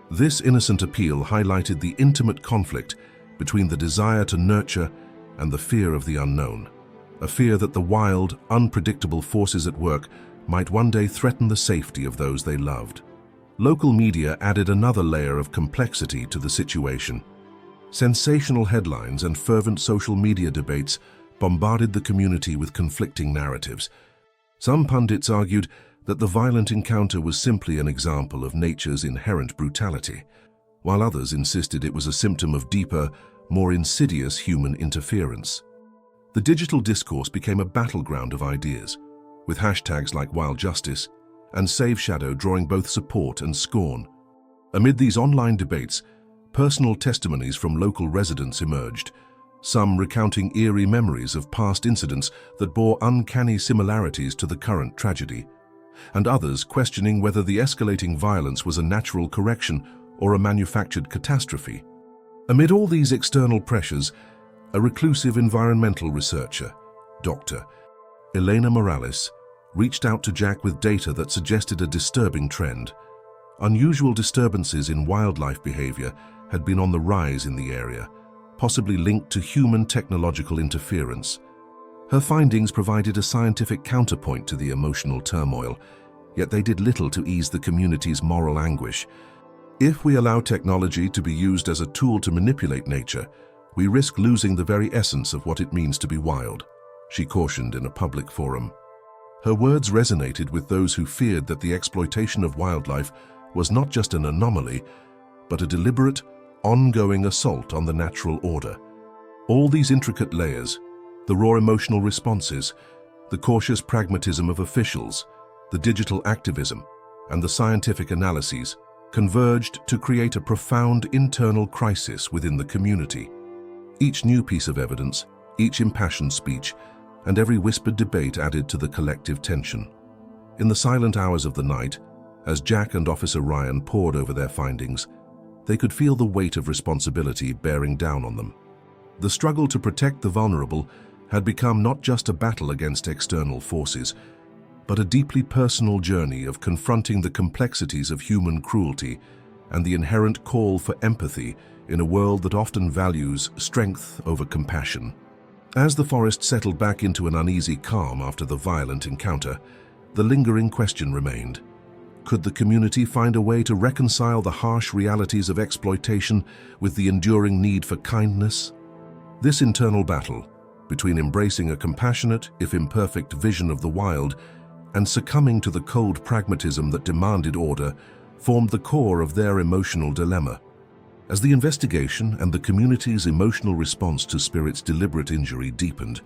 This innocent appeal highlighted the intimate conflict between the desire to nurture and the fear of the unknown, a fear that the wild, unpredictable forces at work might one day threaten the safety of those they loved. Local media added another layer of complexity to the situation. Sensational headlines and fervent social media debates bombarded the community with conflicting narratives. Some pundits argued that the violent encounter was simply an example of nature's inherent brutality, while others insisted it was a symptom of deeper, more insidious human interference. The digital discourse became a battleground of ideas, with hashtags like Wild Justice and Save Shadow drawing both support and scorn. Amid these online debates, personal testimonies from local residents emerged, some recounting eerie memories of past incidents that bore uncanny similarities to the current tragedy, and others questioning whether the escalating violence was a natural correction or a manufactured catastrophe. Amid all these external pressures, a reclusive environmental researcher, Dr. Elena Morales, reached out to Jack with data that suggested a disturbing trend. Unusual disturbances in wildlife behavior had been on the rise in the area, possibly linked to human technological interference. Her findings provided a scientific counterpoint to the emotional turmoil, yet they did little to ease the community's moral anguish. If we allow technology to be used as a tool to manipulate nature, we risk losing the very essence of what it means to be wild, she cautioned in a public forum. Her words resonated with those who feared that the exploitation of wildlife was not just an anomaly, but a deliberate, ongoing assault on the natural order. All these intricate layers, the raw emotional responses, the cautious pragmatism of officials, the digital activism, and the scientific analyses, converged to create a profound internal crisis within the community. Each new piece of evidence, each impassioned speech, and every whispered debate added to the collective tension. In the silent hours of the night, as Jack and Officer Ryan pored over their findings, they could feel the weight of responsibility bearing down on them. The struggle to protect the vulnerable had become not just a battle against external forces, but a deeply personal journey of confronting the complexities of human cruelty and the inherent call for empathy in a world that often values strength over compassion. As the forest settled back into an uneasy calm after the violent encounter, the lingering question remained: could the community find a way to reconcile the harsh realities of exploitation with the enduring need for kindness? This internal battle, between embracing a compassionate, if imperfect, vision of the wild and succumbing to the cold pragmatism that demanded order, formed the core of their emotional dilemma. As the investigation and the community's emotional response to Spirit's deliberate injury deepened,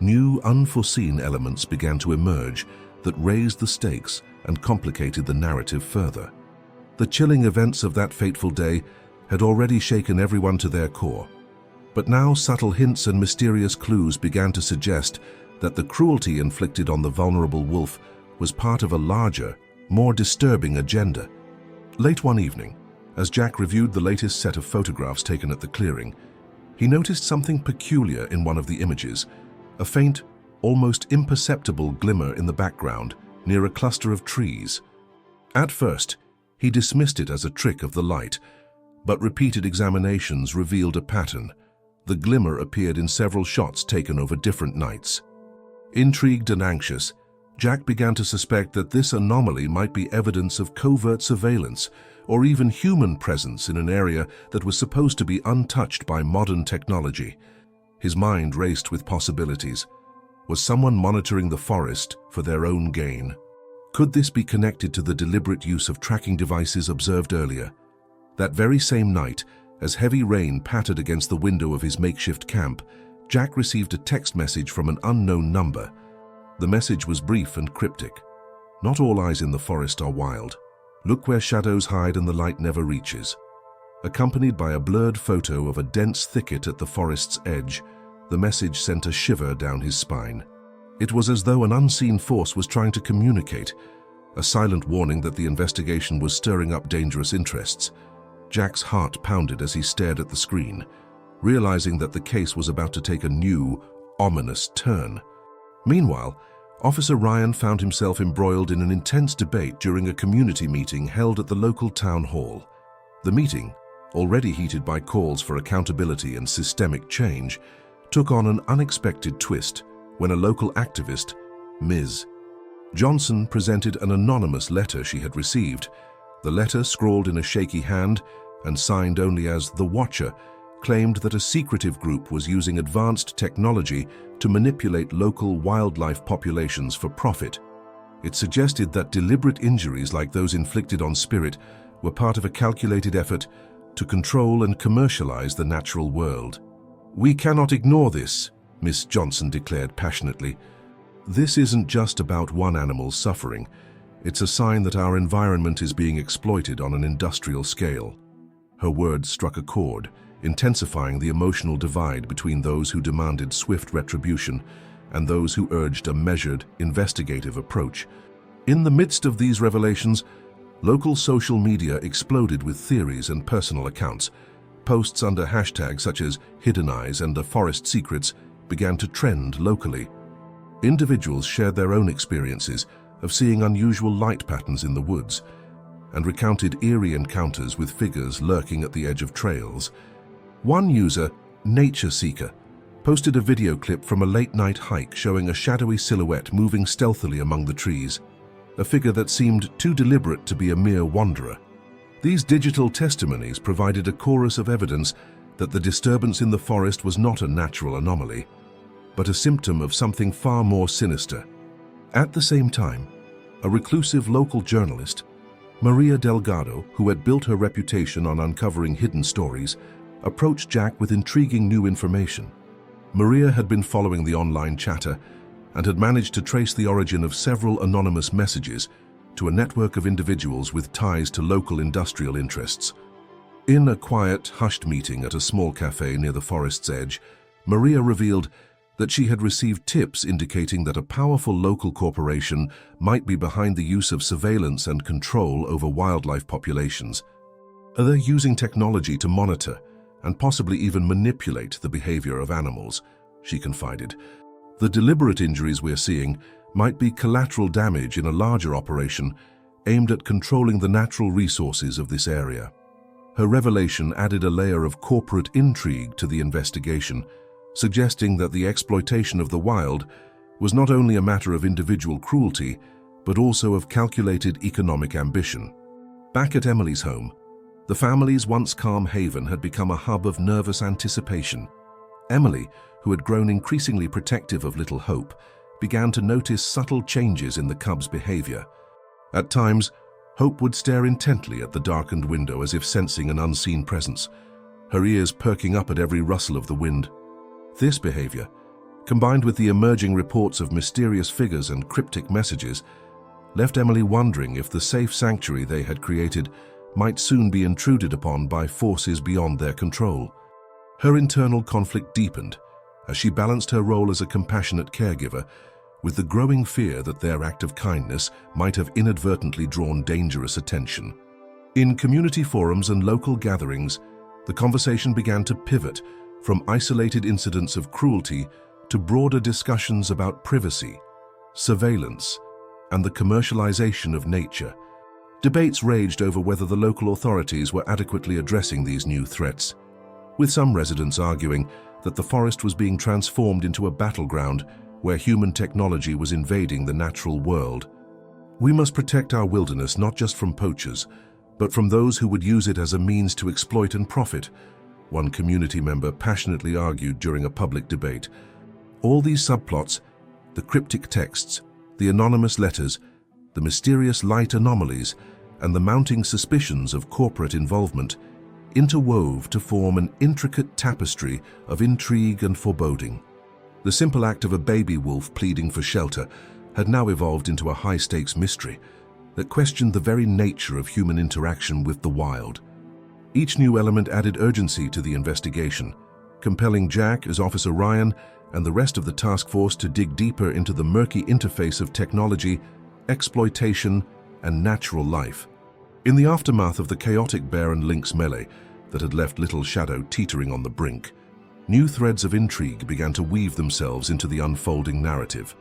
new, unforeseen elements began to emerge that raised the stakes and complicated the narrative further. The chilling events of that fateful day had already shaken everyone to their core, but now subtle hints and mysterious clues began to suggest that the cruelty inflicted on the vulnerable wolf was part of a larger, more disturbing agenda. Late one evening, as Jack reviewed the latest set of photographs taken at the clearing, he noticed something peculiar in one of the images, a faint, almost imperceptible glimmer in the background near a cluster of trees. At first, he dismissed it as a trick of the light, but repeated examinations revealed a pattern. The glimmer appeared in several shots taken over different nights. Intrigued and anxious, Jack began to suspect that this anomaly might be evidence of covert surveillance or even human presence in an area that was supposed to be untouched by modern technology. His mind raced with possibilities. Was someone monitoring the forest for their own gain? Could this be connected to the deliberate use of tracking devices observed earlier? That very same night, as heavy rain pattered against the window of his makeshift camp, Jack received a text message from an unknown number. The message was brief and cryptic. "Not all eyes in the forest are wild. Look where shadows hide and the light never reaches." Accompanied by a blurred photo of a dense thicket at the forest's edge, the message sent a shiver down his spine. It was as though an unseen force was trying to communicate, a silent warning that the investigation was stirring up dangerous interests. Jack's heart pounded as he stared at the screen, realizing that the case was about to take a new, ominous turn. Meanwhile, Officer Ryan found himself embroiled in an intense debate during a community meeting held at the local town hall. The meeting, already heated by calls for accountability and systemic change, took on an unexpected twist when a local activist, Ms. Johnson, presented an anonymous letter she had received. The letter, scrawled in a shaky hand and signed only as The Watcher, claimed that a secretive group was using advanced technology to manipulate local wildlife populations for profit. It suggested that deliberate injuries like those inflicted on Spirit were part of a calculated effort to control and commercialize the natural world. "We cannot ignore this," Miss Johnson declared passionately. "This isn't just about one animal's suffering. It's a sign that our environment is being exploited on an industrial scale." Her words struck a chord, intensifying the emotional divide between those who demanded swift retribution and those who urged a measured, investigative approach. In the midst of these revelations, local social media exploded with theories and personal accounts. Posts under hashtags such as Hidden Eyes and The Forest Secrets began to trend locally. Individuals shared their own experiences of seeing unusual light patterns in the woods and recounted eerie encounters with figures lurking at the edge of trails. One user, Nature Seeker, posted a video clip from a late-night hike showing a shadowy silhouette moving stealthily among the trees, a figure that seemed too deliberate to be a mere wanderer. These digital testimonies provided a chorus of evidence that the disturbance in the forest was not a natural anomaly, but a symptom of something far more sinister. At the same time, a reclusive local journalist, Maria Delgado, who had built her reputation on uncovering hidden stories, approached Jack with intriguing new information. Maria had been following the online chatter and had managed to trace the origin of several anonymous messages to a network of individuals with ties to local industrial interests. In a quiet, hushed meeting at a small cafe near the forest's edge, Maria revealed that she had received tips indicating that a powerful local corporation might be behind the use of surveillance and control over wildlife populations. They're using technology to monitor and possibly even manipulate the behavior of animals, she confided. The deliberate injuries we're seeing might be collateral damage in a larger operation aimed at controlling the natural resources of this area. Her revelation added a layer of corporate intrigue to the investigation, suggesting that the exploitation of the wild was not only a matter of individual cruelty, but also of calculated economic ambition. Back at Emily's home, the family's once calm haven had become a hub of nervous anticipation. Emily, who had grown increasingly protective of little Hope, began to notice subtle changes in the cub's behavior. At times, Hope would stare intently at the darkened window as if sensing an unseen presence, her ears perking up at every rustle of the wind. This behavior, combined with the emerging reports of mysterious figures and cryptic messages, left Emily wondering if the safe sanctuary they had created might soon be intruded upon by forces beyond their control. Her internal conflict deepened as she balanced her role as a compassionate caregiver with the growing fear that their act of kindness might have inadvertently drawn dangerous attention. In community forums and local gatherings, the conversation began to pivot from isolated incidents of cruelty to broader discussions about privacy, surveillance, and the commercialization of nature. Debates raged over whether the local authorities were adequately addressing these new threats, with some residents arguing that the forest was being transformed into a battleground where human technology was invading the natural world. "We must protect our wilderness not just from poachers, but from those who would use it as a means to exploit and profit," one community member passionately argued during a public debate. All these subplots, the cryptic texts, the anonymous letters, the mysterious light anomalies, and the mounting suspicions of corporate involvement, interwove to form an intricate tapestry of intrigue and foreboding. The simple act of a baby wolf pleading for shelter had now evolved into a high-stakes mystery that questioned the very nature of human interaction with the wild. Each new element added urgency to the investigation, compelling Jack as Officer Ryan and the rest of the task force to dig deeper into the murky interface of technology, exploitation, and natural life. In the aftermath of the chaotic bear and lynx melee that had left little Shadow teetering on the brink, new threads of intrigue began to weave themselves into the unfolding narrative.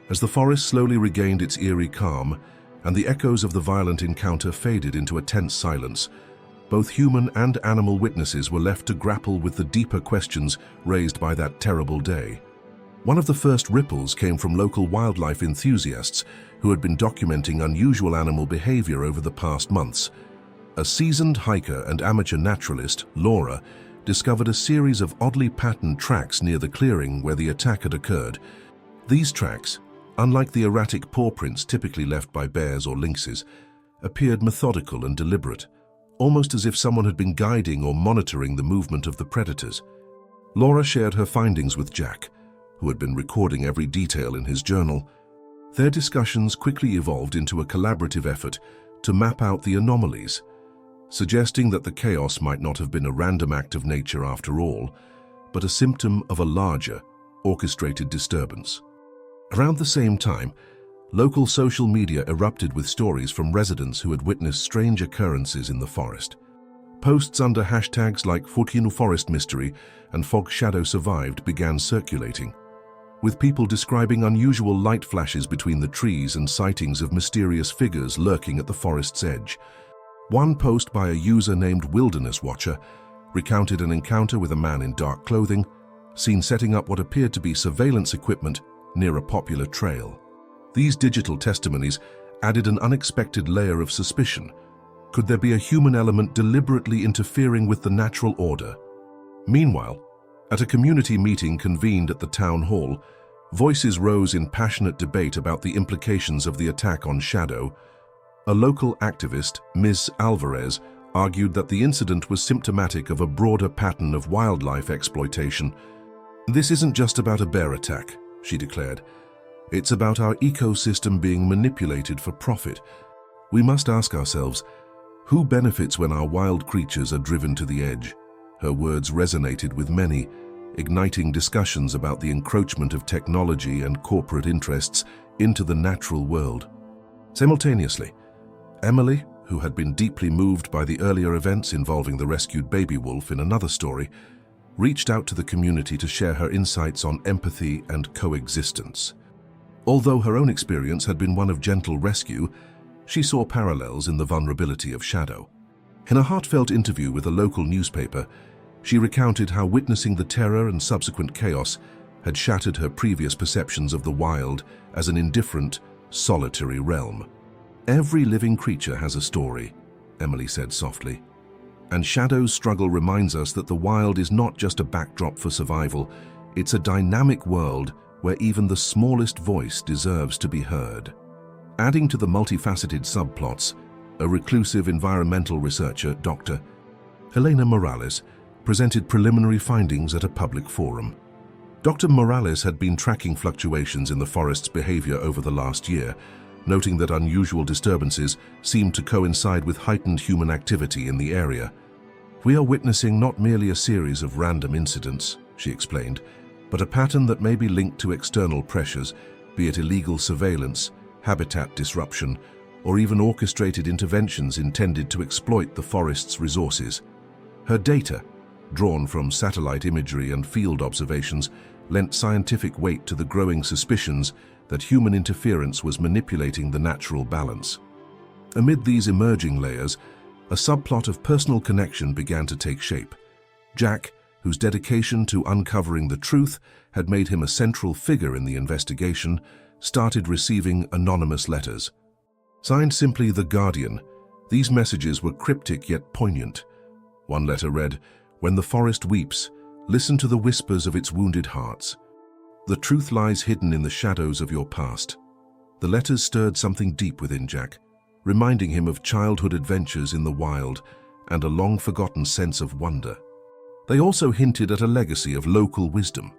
As the forest slowly regained its eerie calm and the echoes of the violent encounter faded into a tense silence, both human and animal witnesses were left to grapple with the deeper questions raised by that terrible day. One of the first ripples came from local wildlife enthusiasts who had been documenting unusual animal behavior over the past months. A seasoned hiker and amateur naturalist, Laura, discovered a series of oddly patterned tracks near the clearing where the attack had occurred. These tracks, unlike the erratic paw prints typically left by bears or lynxes, appeared methodical and deliberate, almost as if someone had been guiding or monitoring the movement of the predators. Laura shared her findings with Jack, who had been recording every detail in his journal. Their discussions quickly evolved into a collaborative effort to map out the anomalies, suggesting that the chaos might not have been a random act of nature after all, but a symptom of a larger, orchestrated disturbance. Around the same time, local social media erupted with stories from residents who had witnessed strange occurrences in the forest. Posts under hashtags like Furry Forest Mystery and Fog Shadow Survived began circulating, with people describing unusual light flashes between the trees and sightings of mysterious figures lurking at the forest's edge. One post by a user named Wilderness Watcher recounted an encounter with a man in dark clothing, seen setting up what appeared to be surveillance equipment near a popular trail. These digital testimonies added an unexpected layer of suspicion. Could there be a human element deliberately interfering with the natural order? Meanwhile, at a community meeting convened at the town hall, voices rose in passionate debate about the implications of the attack on Shadow. A local activist, Ms. Alvarez, argued that the incident was symptomatic of a broader pattern of wildlife exploitation. "This isn't just about a bear attack," she declared. "It's about our ecosystem being manipulated for profit. We must ask ourselves, who benefits when our wild creatures are driven to the edge?" Her words resonated with many, igniting discussions about the encroachment of technology and corporate interests into the natural world. Simultaneously, Emily, who had been deeply moved by the earlier events involving the rescued baby wolf in another story, reached out to the community to share her insights on empathy and coexistence. Although her own experience had been one of gentle rescue, she saw parallels in the vulnerability of Shadow. In a heartfelt interview with a local newspaper, she recounted how witnessing the terror and subsequent chaos had shattered her previous perceptions of the wild as an indifferent, solitary realm. "Every living creature has a story," Emily said softly. "And Shadow's struggle reminds us that the wild is not just a backdrop for survival, it's a dynamic world where even the smallest voice deserves to be heard." Adding to the multifaceted subplots, a reclusive environmental researcher, Dr. Helena Morales, presented preliminary findings at a public forum. Dr. Morales had been tracking fluctuations in the forest's behavior over the last year, noting that unusual disturbances seemed to coincide with heightened human activity in the area. "We are witnessing not merely a series of random incidents," she explained, "but a pattern that may be linked to external pressures, be it illegal surveillance, habitat disruption, or even orchestrated interventions intended to exploit the forest's resources." Her data, drawn from satellite imagery and field observations, lent scientific weight to the growing suspicions that human interference was manipulating the natural balance. Amid these emerging layers, a subplot of personal connection began to take shape. Jack, whose dedication to uncovering the truth had made him a central figure in the investigation, started receiving anonymous letters. Signed simply The Guardian, these messages were cryptic yet poignant. One letter read, "When the forest weeps, listen to the whispers of its wounded hearts. The truth lies hidden in the shadows of your past." The letters stirred something deep within Jack, reminding him of childhood adventures in the wild and a long-forgotten sense of wonder. They also hinted at a legacy of local wisdom,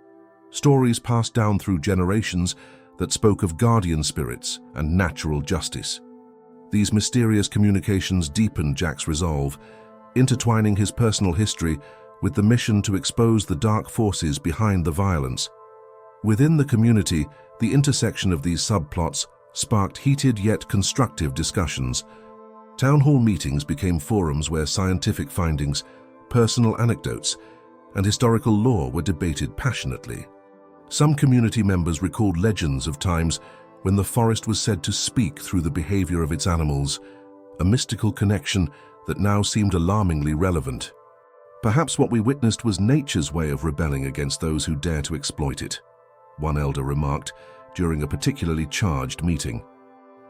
stories passed down through generations that spoke of guardian spirits and natural justice. These mysterious communications deepened Jack's resolve, intertwining his personal history with the mission to expose the dark forces behind the violence. Within the community, the intersection of these subplots sparked heated yet constructive discussions. Town hall meetings became forums where scientific findings, personal anecdotes, and historical lore were debated passionately. Some community members recalled legends of times when the forest was said to speak through the behavior of its animals, a mystical connection that now seemed alarmingly relevant. Perhaps what we witnessed was nature's way of rebelling against those who dare to exploit it, one elder remarked during a particularly charged meeting.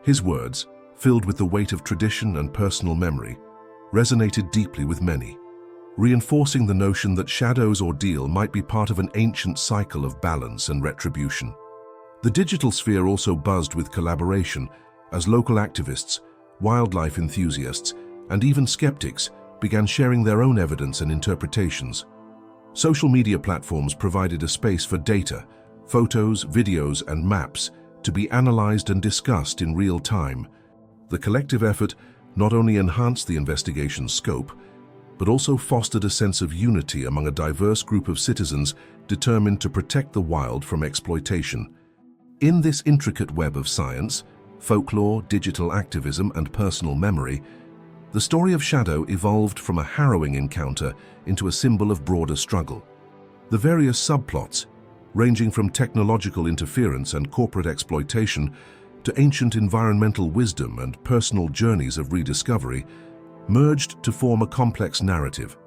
His words, filled with the weight of tradition and personal memory, resonated deeply with many, reinforcing the notion that Shadow's ordeal might be part of an ancient cycle of balance and retribution. The digital sphere also buzzed with collaboration as local activists, wildlife enthusiasts, and even skeptics began sharing their own evidence and interpretations. Social media platforms provided a space for data, photos, videos, and maps to be analyzed and discussed in real time. The collective effort not only enhanced the investigation's scope, but also fostered a sense of unity among a diverse group of citizens determined to protect the wild from exploitation. In this intricate web of science, folklore, digital activism, and personal memory, the story of Shadow evolved from a harrowing encounter into a symbol of broader struggle. The various subplots, ranging from technological interference and corporate exploitation to ancient environmental wisdom and personal journeys of rediscovery, merged to form a complex narrative.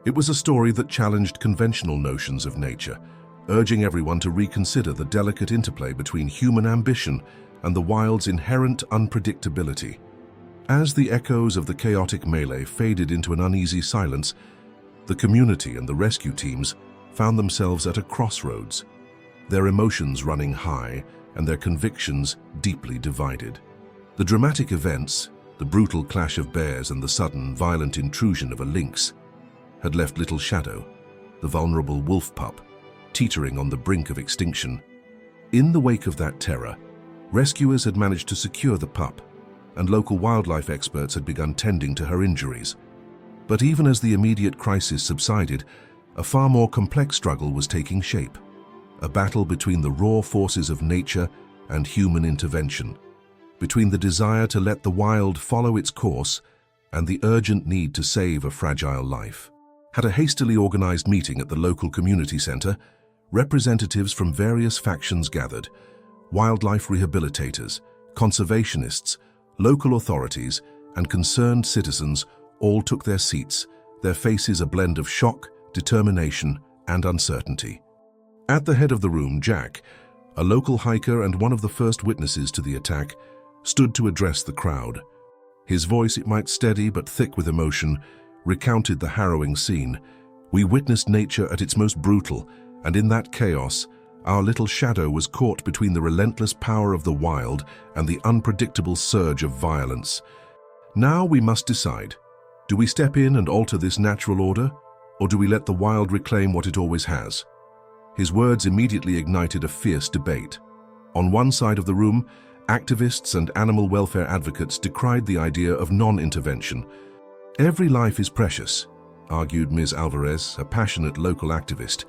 It was a story that challenged conventional notions of nature, urging everyone to reconsider the delicate interplay between human ambition and the wild's inherent unpredictability. As the echoes of the chaotic melee faded into an uneasy silence, the community and the rescue teams found themselves at a crossroads, their emotions running high and their convictions deeply divided. The dramatic events, the brutal clash of bears and the sudden, violent intrusion of a lynx, had left little Shadow, the vulnerable wolf pup, teetering on the brink of extinction. In the wake of that terror, rescuers had managed to secure the pup, and local wildlife experts had begun tending to her injuries. But even as the immediate crisis subsided, a far more complex struggle was taking shape, a battle between the raw forces of nature and human intervention, between the desire to let the wild follow its course and the urgent need to save a fragile life. At a hastily organized meeting at the local community center, representatives from various factions gathered: wildlife rehabilitators, conservationists, local authorities, and concerned citizens all took their seats, their faces a blend of shock, determination, and uncertainty. At the head of the room, Jack, a local hiker and one of the first witnesses to the attack, stood to address the crowd. His voice, it might steady but thick with emotion, recounted the harrowing scene. "We witnessed nature at its most brutal, and in that chaos, our little Shadow was caught between the relentless power of the wild and the unpredictable surge of violence. Now we must decide. Do we step in and alter this natural order, or do we let the wild reclaim what it always has?" His words immediately ignited a fierce debate. On one side of the room, activists and animal welfare advocates decried the idea of non-intervention. "Every life is precious," argued Ms. Alvarez, a passionate local activist.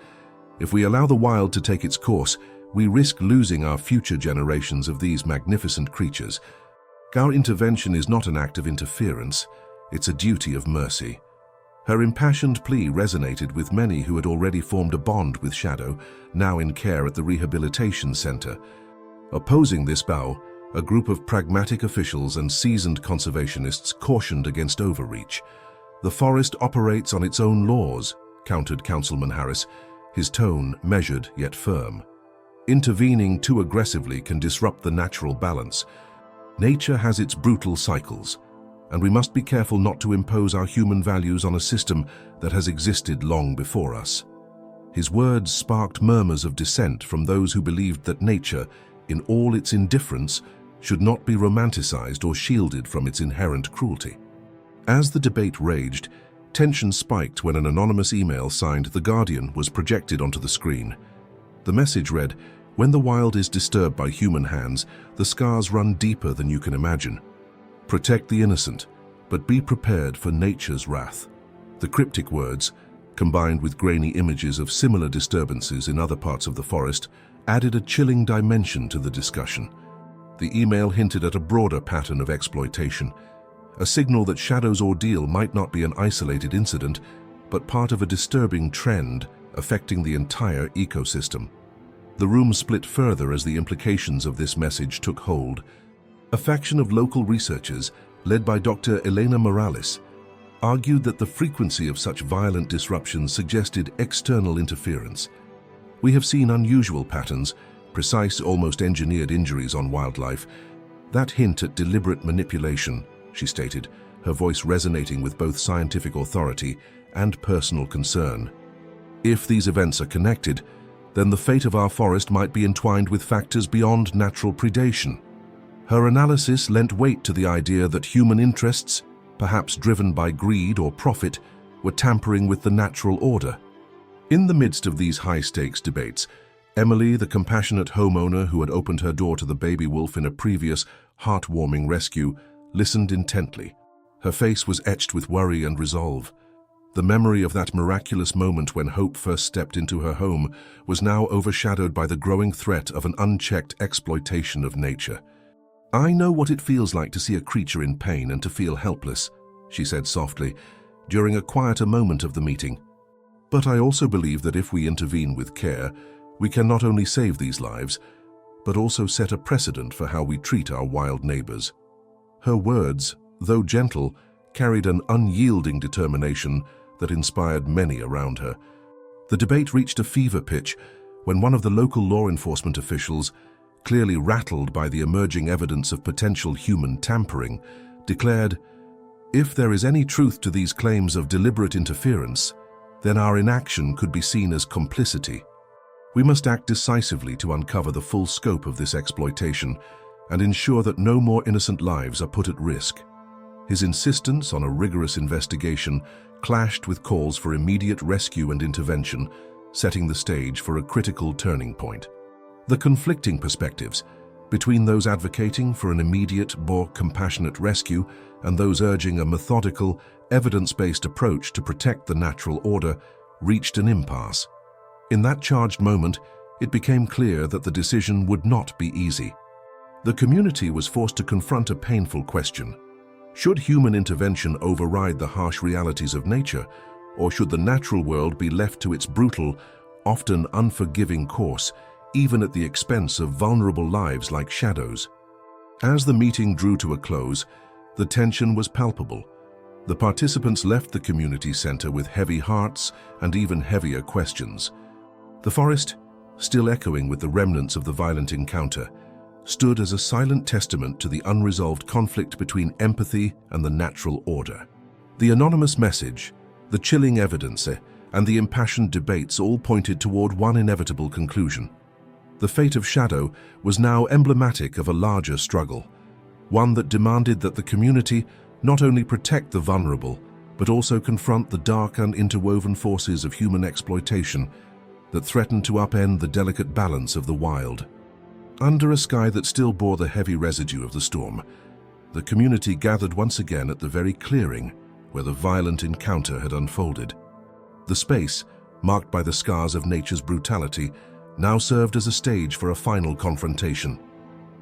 "If we allow the wild to take its course, we risk losing our future generations of these magnificent creatures. Our intervention is not an act of interference, it's a duty of mercy." Her impassioned plea resonated with many who had already formed a bond with Shadow, now in care at the rehabilitation center. Opposing this vow, a group of pragmatic officials and seasoned conservationists cautioned against overreach. "The forest operates on its own laws," countered Councilman Harris, his tone measured yet firm. "Intervening too aggressively can disrupt the natural balance. Nature has its brutal cycles, and we must be careful not to impose our human values on a system that has existed long before us." His words sparked murmurs of dissent from those who believed that nature, in all its indifference, should not be romanticized or shielded from its inherent cruelty. As the debate raged, tension spiked when an anonymous email signed "The Guardian" was projected onto the screen. The message read, "When the wild is disturbed by human hands, the scars run deeper than you can imagine. Protect the innocent, but be prepared for nature's wrath." The cryptic words, combined with grainy images of similar disturbances in other parts of the forest, added a chilling dimension to the discussion. The email hinted at a broader pattern of exploitation, a signal that Shadow's ordeal might not be an isolated incident, but part of a disturbing trend affecting the entire ecosystem. The room split further as the implications of this message took hold. A faction of local researchers, led by Dr. Elena Morales, argued that the frequency of such violent disruptions suggested external interference. We have seen unusual patterns, precise, almost engineered injuries on wildlife. That hint at deliberate manipulation, she stated, her voice resonating with both scientific authority and personal concern. If these events are connected, then the fate of our forest might be entwined with factors beyond natural predation. Her analysis lent weight to the idea that human interests, perhaps driven by greed or profit, were tampering with the natural order. In the midst of these high-stakes debates, Emily, the compassionate homeowner who had opened her door to the baby wolf in a previous, heartwarming rescue, listened intently. Her face was etched with worry and resolve. The memory of that miraculous moment when hope first stepped into her home was now overshadowed by the growing threat of an unchecked exploitation of nature. "I know what it feels like to see a creature in pain and to feel helpless," she said softly, during a quieter moment of the meeting. "But I also believe that if we intervene with care, we can not only save these lives, but also set a precedent for how we treat our wild neighbors." Her words, though gentle, carried an unyielding determination that inspired many around her. The debate reached a fever pitch when one of the local law enforcement officials, clearly rattled by the emerging evidence of potential human tampering, declared, "If there is any truth to these claims of deliberate interference, then our inaction could be seen as complicity. We must act decisively to uncover the full scope of this exploitation and ensure that no more innocent lives are put at risk." His insistence on a rigorous investigation clashed with calls for immediate rescue and intervention, setting the stage for a critical turning point. The conflicting perspectives, between those advocating for an immediate, more compassionate rescue and those urging a methodical, evidence-based approach to protect the natural order, reached an impasse. In that charged moment, it became clear that the decision would not be easy. The community was forced to confront a painful question. Should human intervention override the harsh realities of nature, or should the natural world be left to its brutal, often unforgiving course, even at the expense of vulnerable lives like Shadow's? As the meeting drew to a close, the tension was palpable. The participants left the community center with heavy hearts and even heavier questions. The forest, still echoing with the remnants of the violent encounter, stood as a silent testament to the unresolved conflict between empathy and the natural order. The anonymous message, the chilling evidence, and the impassioned debates all pointed toward one inevitable conclusion. The fate of Shadow was now emblematic of a larger struggle, one that demanded that the community not only protect the vulnerable, but also confront the dark and interwoven forces of human exploitation that threatened to upend the delicate balance of the wild. Under a sky that still bore the heavy residue of the storm, the community gathered once again at the very clearing where the violent encounter had unfolded. The space, marked by the scars of nature's brutality, now served as a stage for a final confrontation,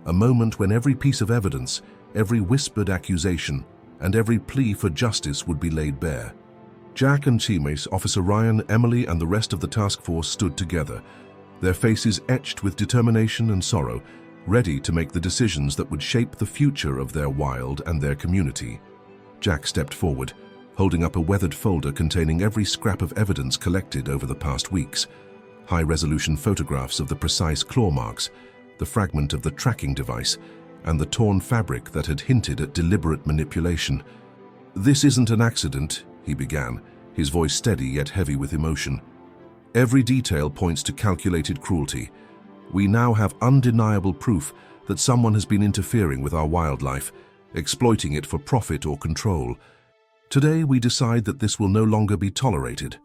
a moment when every piece of evidence, every whispered accusation, and every plea for justice would be laid bare. Jack and teammates Officer Ryan, Emily, and the rest of the task force stood together, their faces etched with determination and sorrow, ready to make the decisions that would shape the future of their wild and their community. Jack stepped forward, holding up a weathered folder containing every scrap of evidence collected over the past weeks. High-resolution photographs of the precise claw marks, the fragment of the tracking device, and the torn fabric that had hinted at deliberate manipulation. "This isn't an accident," he began, his voice steady yet heavy with emotion. "Every detail points to calculated cruelty. We now have undeniable proof that someone has been interfering with our wildlife, exploiting it for profit or control. Today we decide that this will no longer be tolerated."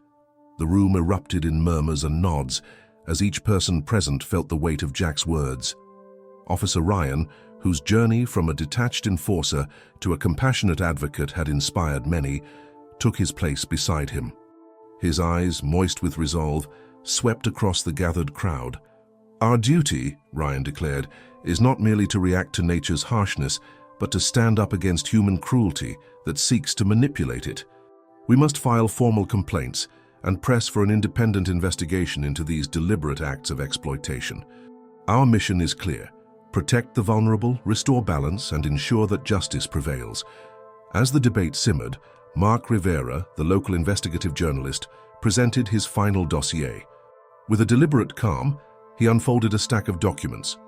The room erupted in murmurs and nods as each person present felt the weight of Jack's words. Officer Ryan, whose journey from a detached enforcer to a compassionate advocate had inspired many, took his place beside him. His eyes, moist with resolve, swept across the gathered crowd. "Our duty," Ryan declared, "is not merely to react to nature's harshness, but to stand up against human cruelty that seeks to manipulate it. We must file formal complaints and press for an independent investigation into these deliberate acts of exploitation. Our mission is clear: protect the vulnerable, restore balance, and ensure that justice prevails. As the debate simmered, Mark Rivera, the local investigative journalist, presented his final dossier. With a deliberate calm, he unfolded a stack of documents,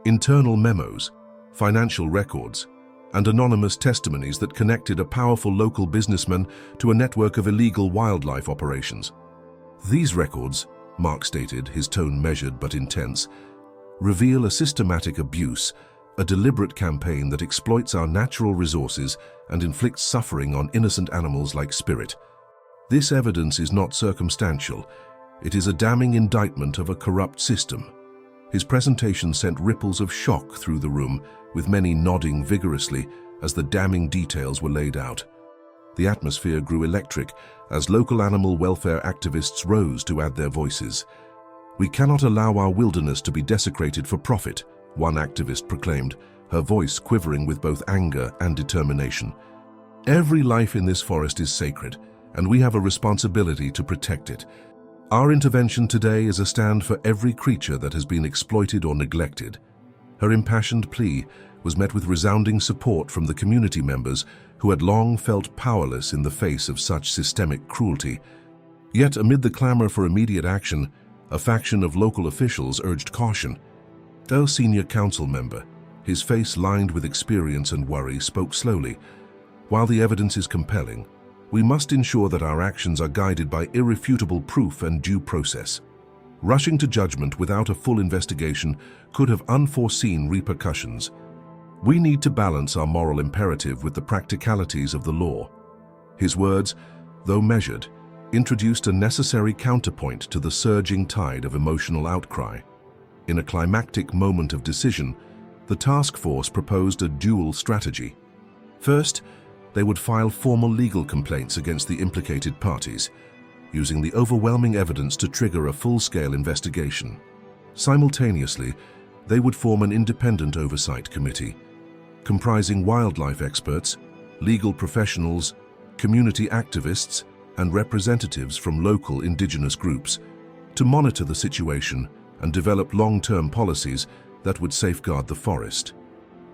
internal memos, financial records, and anonymous testimonies that connected a powerful local businessman to a network of illegal wildlife operations. These records, Mark stated, his tone measured but intense, reveal a systematic abuse, a deliberate campaign that exploits our natural resources and inflicts suffering on innocent animals like Spirit. This evidence is not circumstantial. It is a damning indictment of a corrupt system. His presentation sent ripples of shock through the room, with many nodding vigorously as the damning details were laid out. The atmosphere grew electric as local animal welfare activists rose to add their voices. "We cannot allow our wilderness to be desecrated for profit," one activist proclaimed, her voice quivering with both anger and determination. "Every life in this forest is sacred, and we have a responsibility to protect it. Our intervention today is a stand for every creature that has been exploited or neglected." Her impassioned plea was met with resounding support from the community members who had long felt powerless in the face of such systemic cruelty. Yet amid the clamor for immediate action, a faction of local officials urged caution. A senior council member, his face lined with experience and worry, spoke slowly. "While the evidence is compelling, we must ensure that our actions are guided by irrefutable proof and due process. Rushing to judgment without a full investigation could have unforeseen repercussions. We need to balance our moral imperative with the practicalities of the law." His words, though measured, introduced a necessary counterpoint to the surging tide of emotional outcry. In a climactic moment of decision, the task force proposed a dual strategy. First, they would file formal legal complaints against the implicated parties, using the overwhelming evidence to trigger a full-scale investigation. Simultaneously, they would form an independent oversight committee, comprising wildlife experts, legal professionals, community activists, and representatives from local indigenous groups, to monitor the situation and develop long-term policies that would safeguard the forest.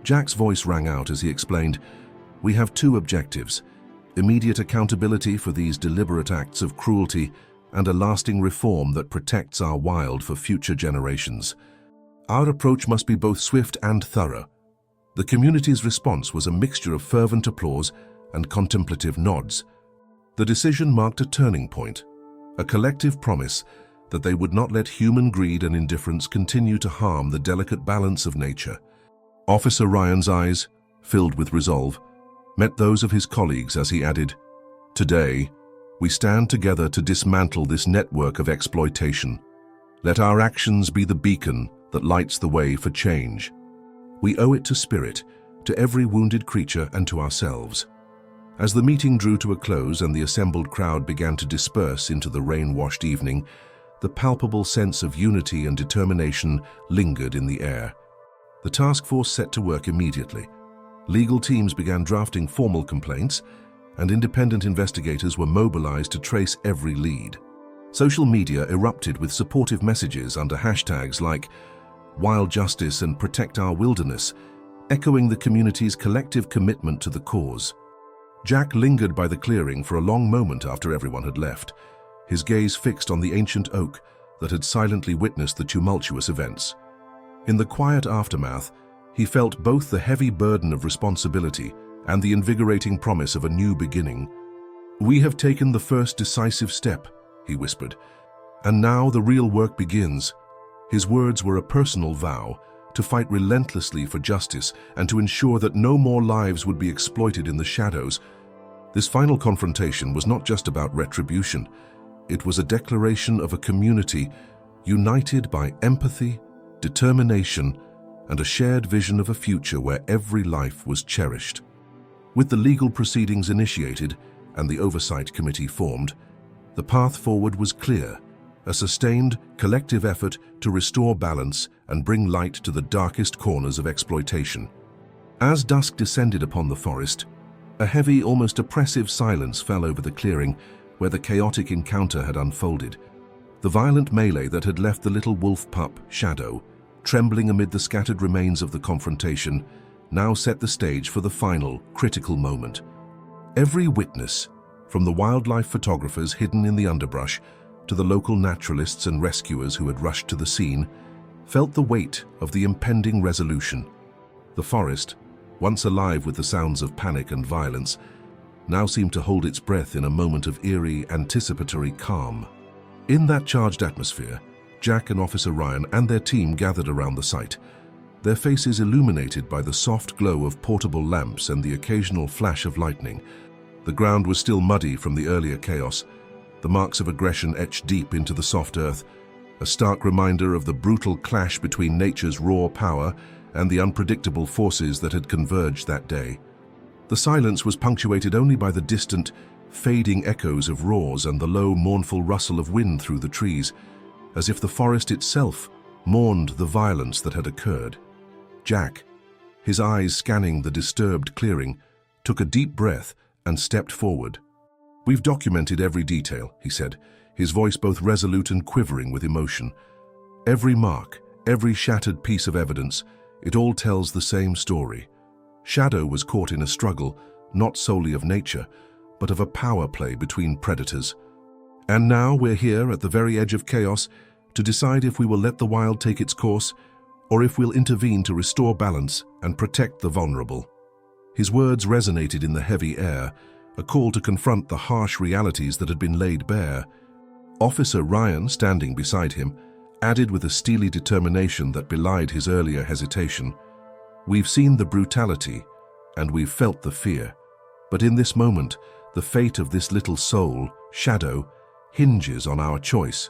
Jack's voice rang out as he explained, "We have two objectives: immediate accountability for these deliberate acts of cruelty and a lasting reform that protects our wild for future generations. Our approach must be both swift and thorough." The community's response was a mixture of fervent applause and contemplative nods. The decision marked a turning point, a collective promise that they would not let human greed and indifference continue to harm the delicate balance of nature. Officer Ryan's eyes, filled with resolve, met those of his colleagues as he added, "Today, we stand together to dismantle this network of exploitation. Let our actions be the beacon that lights the way for change. We owe it to Spirit, to every wounded creature, and to ourselves." As the meeting drew to a close and the assembled crowd began to disperse into the rain-washed evening, the palpable sense of unity and determination lingered in the air. The task force set to work immediately. Legal teams began drafting formal complaints, and independent investigators were mobilized to trace every lead. Social media erupted with supportive messages under hashtags like "Wild Justice" and "Protect Our Wilderness," echoing the community's collective commitment to the cause. Jack lingered by the clearing for a long moment after everyone had left, his gaze fixed on the ancient oak that had silently witnessed the tumultuous events. In the quiet aftermath, he felt both the heavy burden of responsibility and the invigorating promise of a new beginning. "We have taken the first decisive step," he whispered, "and now the real work begins." His words were a personal vow to fight relentlessly for justice and to ensure that no more lives would be exploited in the shadows. This final confrontation was not just about retribution. It was a declaration of a community united by empathy, determination, and a shared vision of a future where every life was cherished. With the legal proceedings initiated and the oversight committee formed, the path forward was clear: a sustained, collective effort to restore balance and bring light to the darkest corners of exploitation. As dusk descended upon the forest, a heavy, almost oppressive silence fell over the clearing where the chaotic encounter had unfolded. The violent melee that had left the little wolf pup, Shadow, trembling amid the scattered remains of the confrontation, now set the stage for the final, critical moment. Every witness, from the wildlife photographers hidden in the underbrush to the local naturalists and rescuers who had rushed to the scene, felt the weight of the impending resolution. The forest, once alive with the sounds of panic and violence, now seemed to hold its breath in a moment of eerie, anticipatory calm. In that charged atmosphere, Jack and Officer Ryan and their team gathered around the site, their faces illuminated by the soft glow of portable lamps and the occasional flash of lightning. The ground was still muddy from the earlier chaos, the marks of aggression etched deep into the soft earth, a stark reminder of the brutal clash between nature's raw power and the unpredictable forces that had converged that day. The silence was punctuated only by the distant, fading echoes of roars and the low, mournful rustle of wind through the trees, as if the forest itself mourned the violence that had occurred. Jack, his eyes scanning the disturbed clearing, took a deep breath and stepped forward. "We've documented every detail," he said, his voice both resolute and quivering with emotion. "Every mark, every shattered piece of evidence, it all tells the same story. Shadow was caught in a struggle, not solely of nature, but of a power play between predators. And now we're here at the very edge of chaos to decide if we will let the wild take its course or if we'll intervene to restore balance and protect the vulnerable." His words resonated in the heavy air, a call to confront the harsh realities that had been laid bare. Officer Ryan, standing beside him, added with a steely determination that belied his earlier hesitation, "We've seen the brutality, and we've felt the fear. But in this moment, the fate of this little soul, Shadow, hinges on our choice.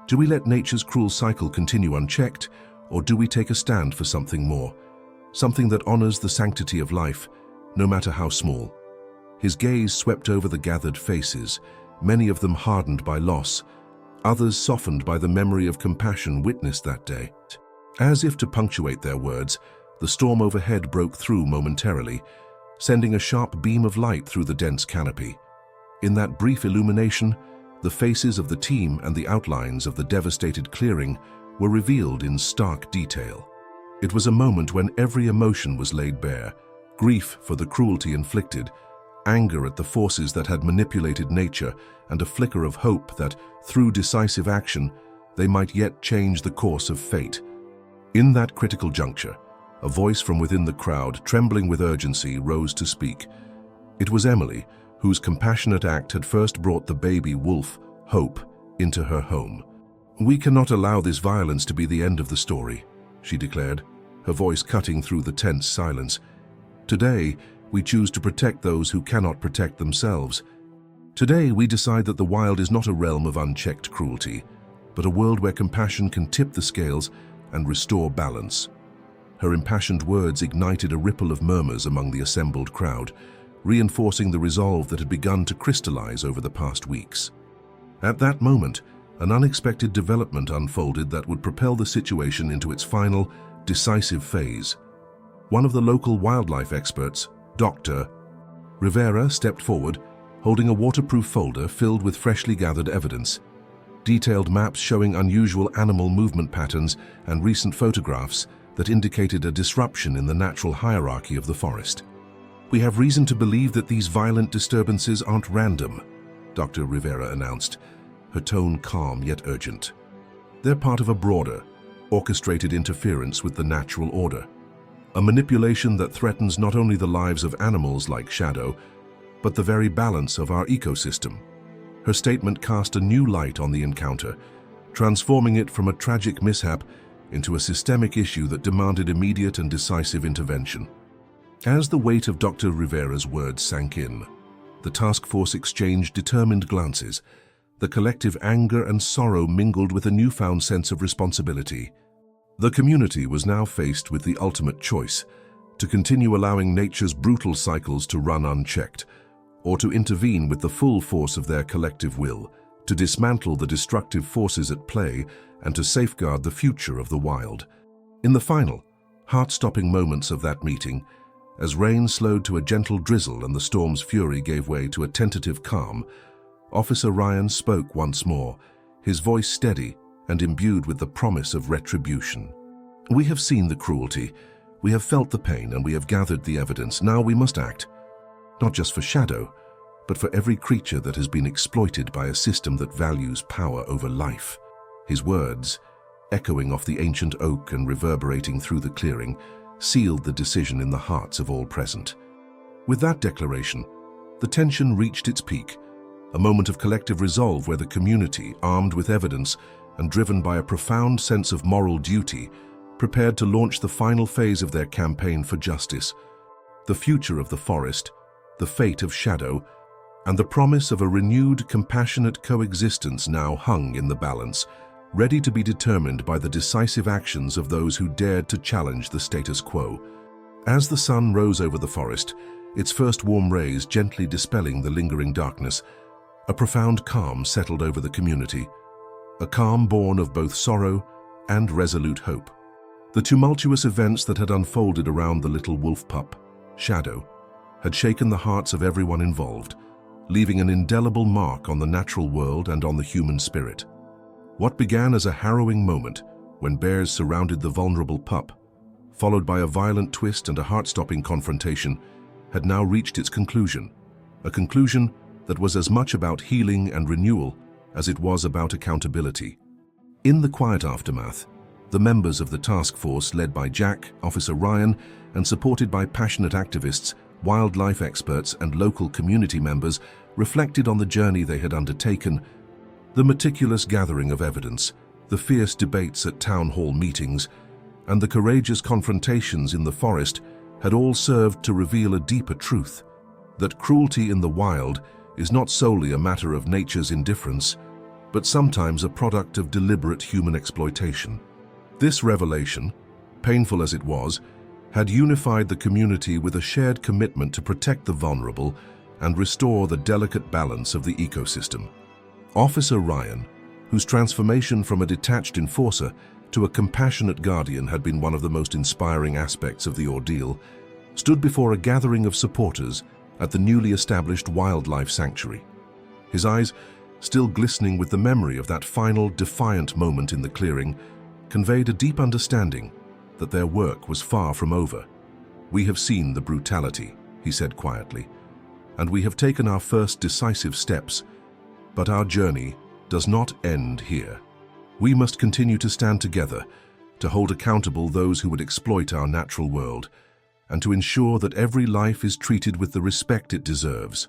Do we let nature's cruel cycle continue unchecked, or do we take a stand for something more? Something that honors the sanctity of life, no matter how small?" His gaze swept over the gathered faces, many of them hardened by loss, others softened by the memory of compassion witnessed that day. As if to punctuate their words, the storm overhead broke through momentarily, sending a sharp beam of light through the dense canopy. In that brief illumination, the faces of the team and the outlines of the devastated clearing were revealed in stark detail. It was a moment when every emotion was laid bare: grief for the cruelty inflicted, anger at the forces that had manipulated nature, and a flicker of hope that, through decisive action, they might yet change the course of fate. In that critical juncture, a voice from within the crowd, trembling with urgency, rose to speak. It was Emily, whose compassionate act had first brought the baby wolf, Hope, into her home. "We cannot allow this violence to be the end of the story," she declared, her voice cutting through the tense silence. "Today, we choose to protect those who cannot protect themselves. Today, we decide that the wild is not a realm of unchecked cruelty, but a world where compassion can tip the scales and restore balance." Her impassioned words ignited a ripple of murmurs among the assembled crowd, reinforcing the resolve that had begun to crystallize over the past weeks. At that moment, an unexpected development unfolded that would propel the situation into its final, decisive phase. One of the local wildlife experts, Dr. Rivera, stepped forward, holding a waterproof folder filled with freshly gathered evidence. Detailed maps showing unusual animal movement patterns and recent photographs that indicated a disruption in the natural hierarchy of the forest. "We have reason to believe that these violent disturbances aren't random," Dr. Rivera announced, her tone calm yet urgent. "They're part of a broader, orchestrated interference with the natural order. A manipulation that threatens not only the lives of animals like Shadow, but the very balance of our ecosystem." Her statement cast a new light on the encounter, transforming it from a tragic mishap into a systemic issue that demanded immediate and decisive intervention. As the weight of Dr. Rivera's words sank in, the task force exchanged determined glances. The collective anger and sorrow mingled with a newfound sense of responsibility. The community was now faced with the ultimate choice: to continue allowing nature's brutal cycles to run unchecked, or to intervene with the full force of their collective will, to dismantle the destructive forces at play and to safeguard the future of the wild. In the final, heart-stopping moments of that meeting, As rain slowed to a gentle drizzle and the storm's fury gave way to a tentative calm, Officer Ryan spoke once more, his voice steady and imbued with the promise of retribution. "We have seen the cruelty, we have felt the pain, and we have gathered the evidence. Now we must act, not just for Shadow, but for every creature that has been exploited by a system that values power over life." His words, echoing off the ancient oak and reverberating through the clearing, sealed the decision in the hearts of all present. With that declaration, the tension reached its peak, a moment of collective resolve where the community, armed with evidence and driven by a profound sense of moral duty, prepared to launch the final phase of their campaign for justice. The future of the forest, the fate of Shadow, and the promise of a renewed, compassionate coexistence now hung in the balance, ready to be determined by the decisive actions of those who dared to challenge the status quo. As the sun rose over the forest, its first warm rays gently dispelling the lingering darkness, a profound calm settled over the community, a calm born of both sorrow and resolute hope. The tumultuous events that had unfolded around the little wolf pup, Shadow, had shaken the hearts of everyone involved, leaving an indelible mark on the natural world and on the human spirit. What began as a harrowing moment when bears surrounded the vulnerable pup, followed by a violent twist and a heart-stopping confrontation, had now reached its conclusion, a conclusion that was as much about healing and renewal as it was about accountability. In the quiet aftermath, the members of the task force led by Jack, Officer Ryan, and supported by passionate activists, wildlife experts, and local community members reflected on the journey they had undertaken. The meticulous gathering of evidence, the fierce debates at town hall meetings, and the courageous confrontations in the forest had all served to reveal a deeper truth, that cruelty in the wild is not solely a matter of nature's indifference, but sometimes a product of deliberate human exploitation. This revelation, painful as it was, had unified the community with a shared commitment to protect the vulnerable and restore the delicate balance of the ecosystem. Officer Ryan, whose transformation from a detached enforcer to a compassionate guardian had been one of the most inspiring aspects of the ordeal, stood before a gathering of supporters at the newly established wildlife sanctuary. His eyes, still glistening with the memory of that final defiant moment in the clearing, conveyed a deep understanding that their work was far from over. "We have seen the brutality," he said quietly, "and we have taken our first decisive steps, but our journey does not end here. We must continue to stand together, to hold accountable those who would exploit our natural world, and to ensure that every life is treated with the respect it deserves."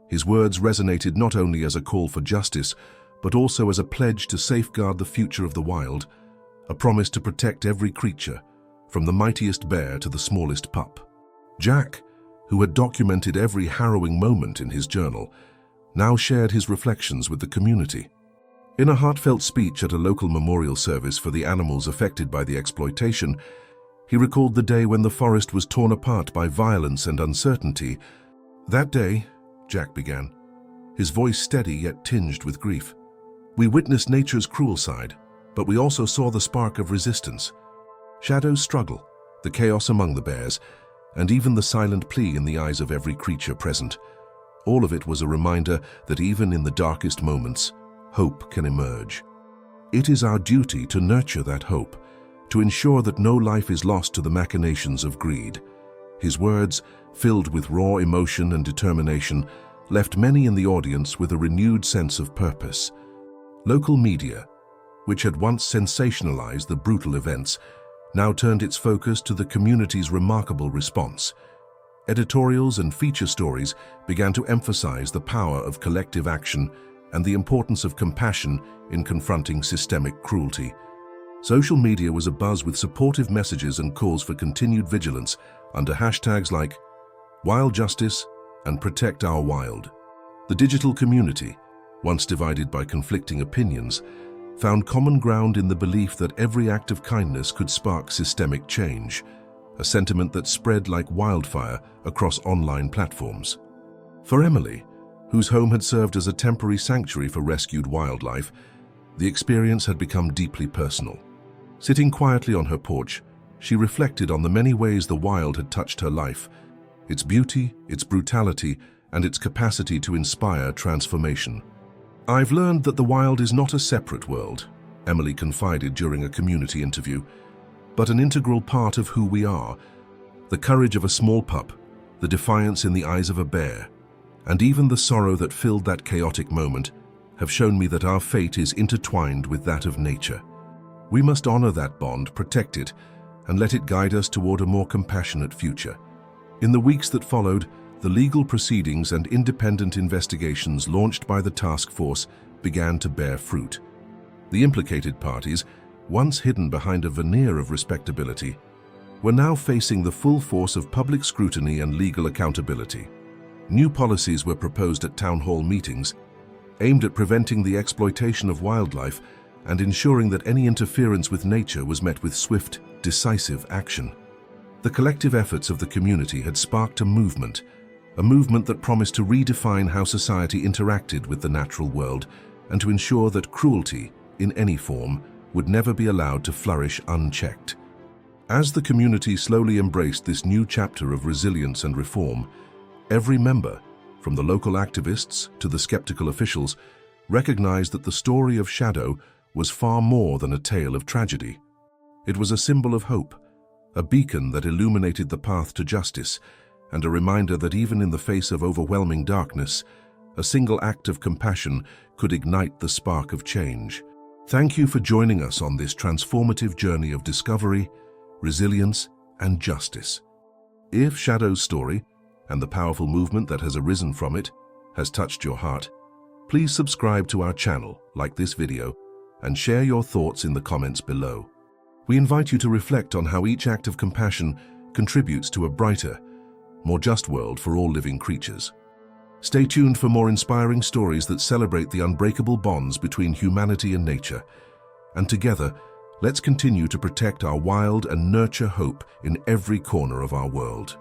His words resonated not only as a call for justice, but also as a pledge to safeguard the future of the wild, a promise to protect every creature, from the mightiest bear to the smallest pup. Jack, who had documented every harrowing moment in his journal, now shared his reflections with the community. In a heartfelt speech at a local memorial service for the animals affected by the exploitation, he recalled the day when the forest was torn apart by violence and uncertainty. "That day," Jack began, his voice steady yet tinged with grief, "we witnessed nature's cruel side, but we also saw the spark of resistance. Shadow's struggle, the chaos among the bears, and even the silent plea in the eyes of every creature present. All of it was a reminder that even in the darkest moments, hope can emerge. It is our duty to nurture that hope, to ensure that no life is lost to the machinations of greed." His words, filled with raw emotion and determination, left many in the audience with a renewed sense of purpose. Local media, which had once sensationalized the brutal events, now turned its focus to the community's remarkable response. Editorials and feature stories began to emphasize the power of collective action and the importance of compassion in confronting systemic cruelty. Social media was abuzz with supportive messages and calls for continued vigilance under hashtags like Wild Justice and Protect Our Wild. The digital community, once divided by conflicting opinions, found common ground in the belief that every act of kindness could spark systemic change, a sentiment that spread like wildfire across online platforms. For Emily, whose home had served as a temporary sanctuary for rescued wildlife, the experience had become deeply personal. Sitting quietly on her porch, she reflected on the many ways the wild had touched her life, its beauty, its brutality, and its capacity to inspire transformation. "I've learned that the wild is not a separate world," Emily confided during a community interview, "but an integral part of who we are. The courage of a small pup, the defiance in the eyes of a bear, and even the sorrow that filled that chaotic moment have shown me that our fate is intertwined with that of nature. We must honor that bond, protect it, and let it guide us toward a more compassionate future." In the weeks that followed, the legal proceedings and independent investigations launched by the task force began to bear fruit. The implicated parties, once hidden behind a veneer of respectability, were now facing the full force of public scrutiny and legal accountability. New policies were proposed at town hall meetings, aimed at preventing the exploitation of wildlife and ensuring that any interference with nature was met with swift, decisive action. The collective efforts of the community had sparked a movement that promised to redefine how society interacted with the natural world and to ensure that cruelty, in any form, would never be allowed to flourish unchecked. As the community slowly embraced this new chapter of resilience and reform, every member, from the local activists to the skeptical officials, recognized that the story of Shadow was far more than a tale of tragedy. It was a symbol of hope, a beacon that illuminated the path to justice, and a reminder that even in the face of overwhelming darkness, a single act of compassion could ignite the spark of change. Thank you for joining us on this transformative journey of discovery, resilience, and justice. If Shadow's story, and the powerful movement that has arisen from it, has touched your heart, please subscribe to our channel, like this video, and share your thoughts in the comments below. We invite you to reflect on how each act of compassion contributes to a brighter, more just world for all living creatures. Stay tuned for more inspiring stories that celebrate the unbreakable bonds between humanity and nature. And together, let's continue to protect our wild and nurture hope in every corner of our world.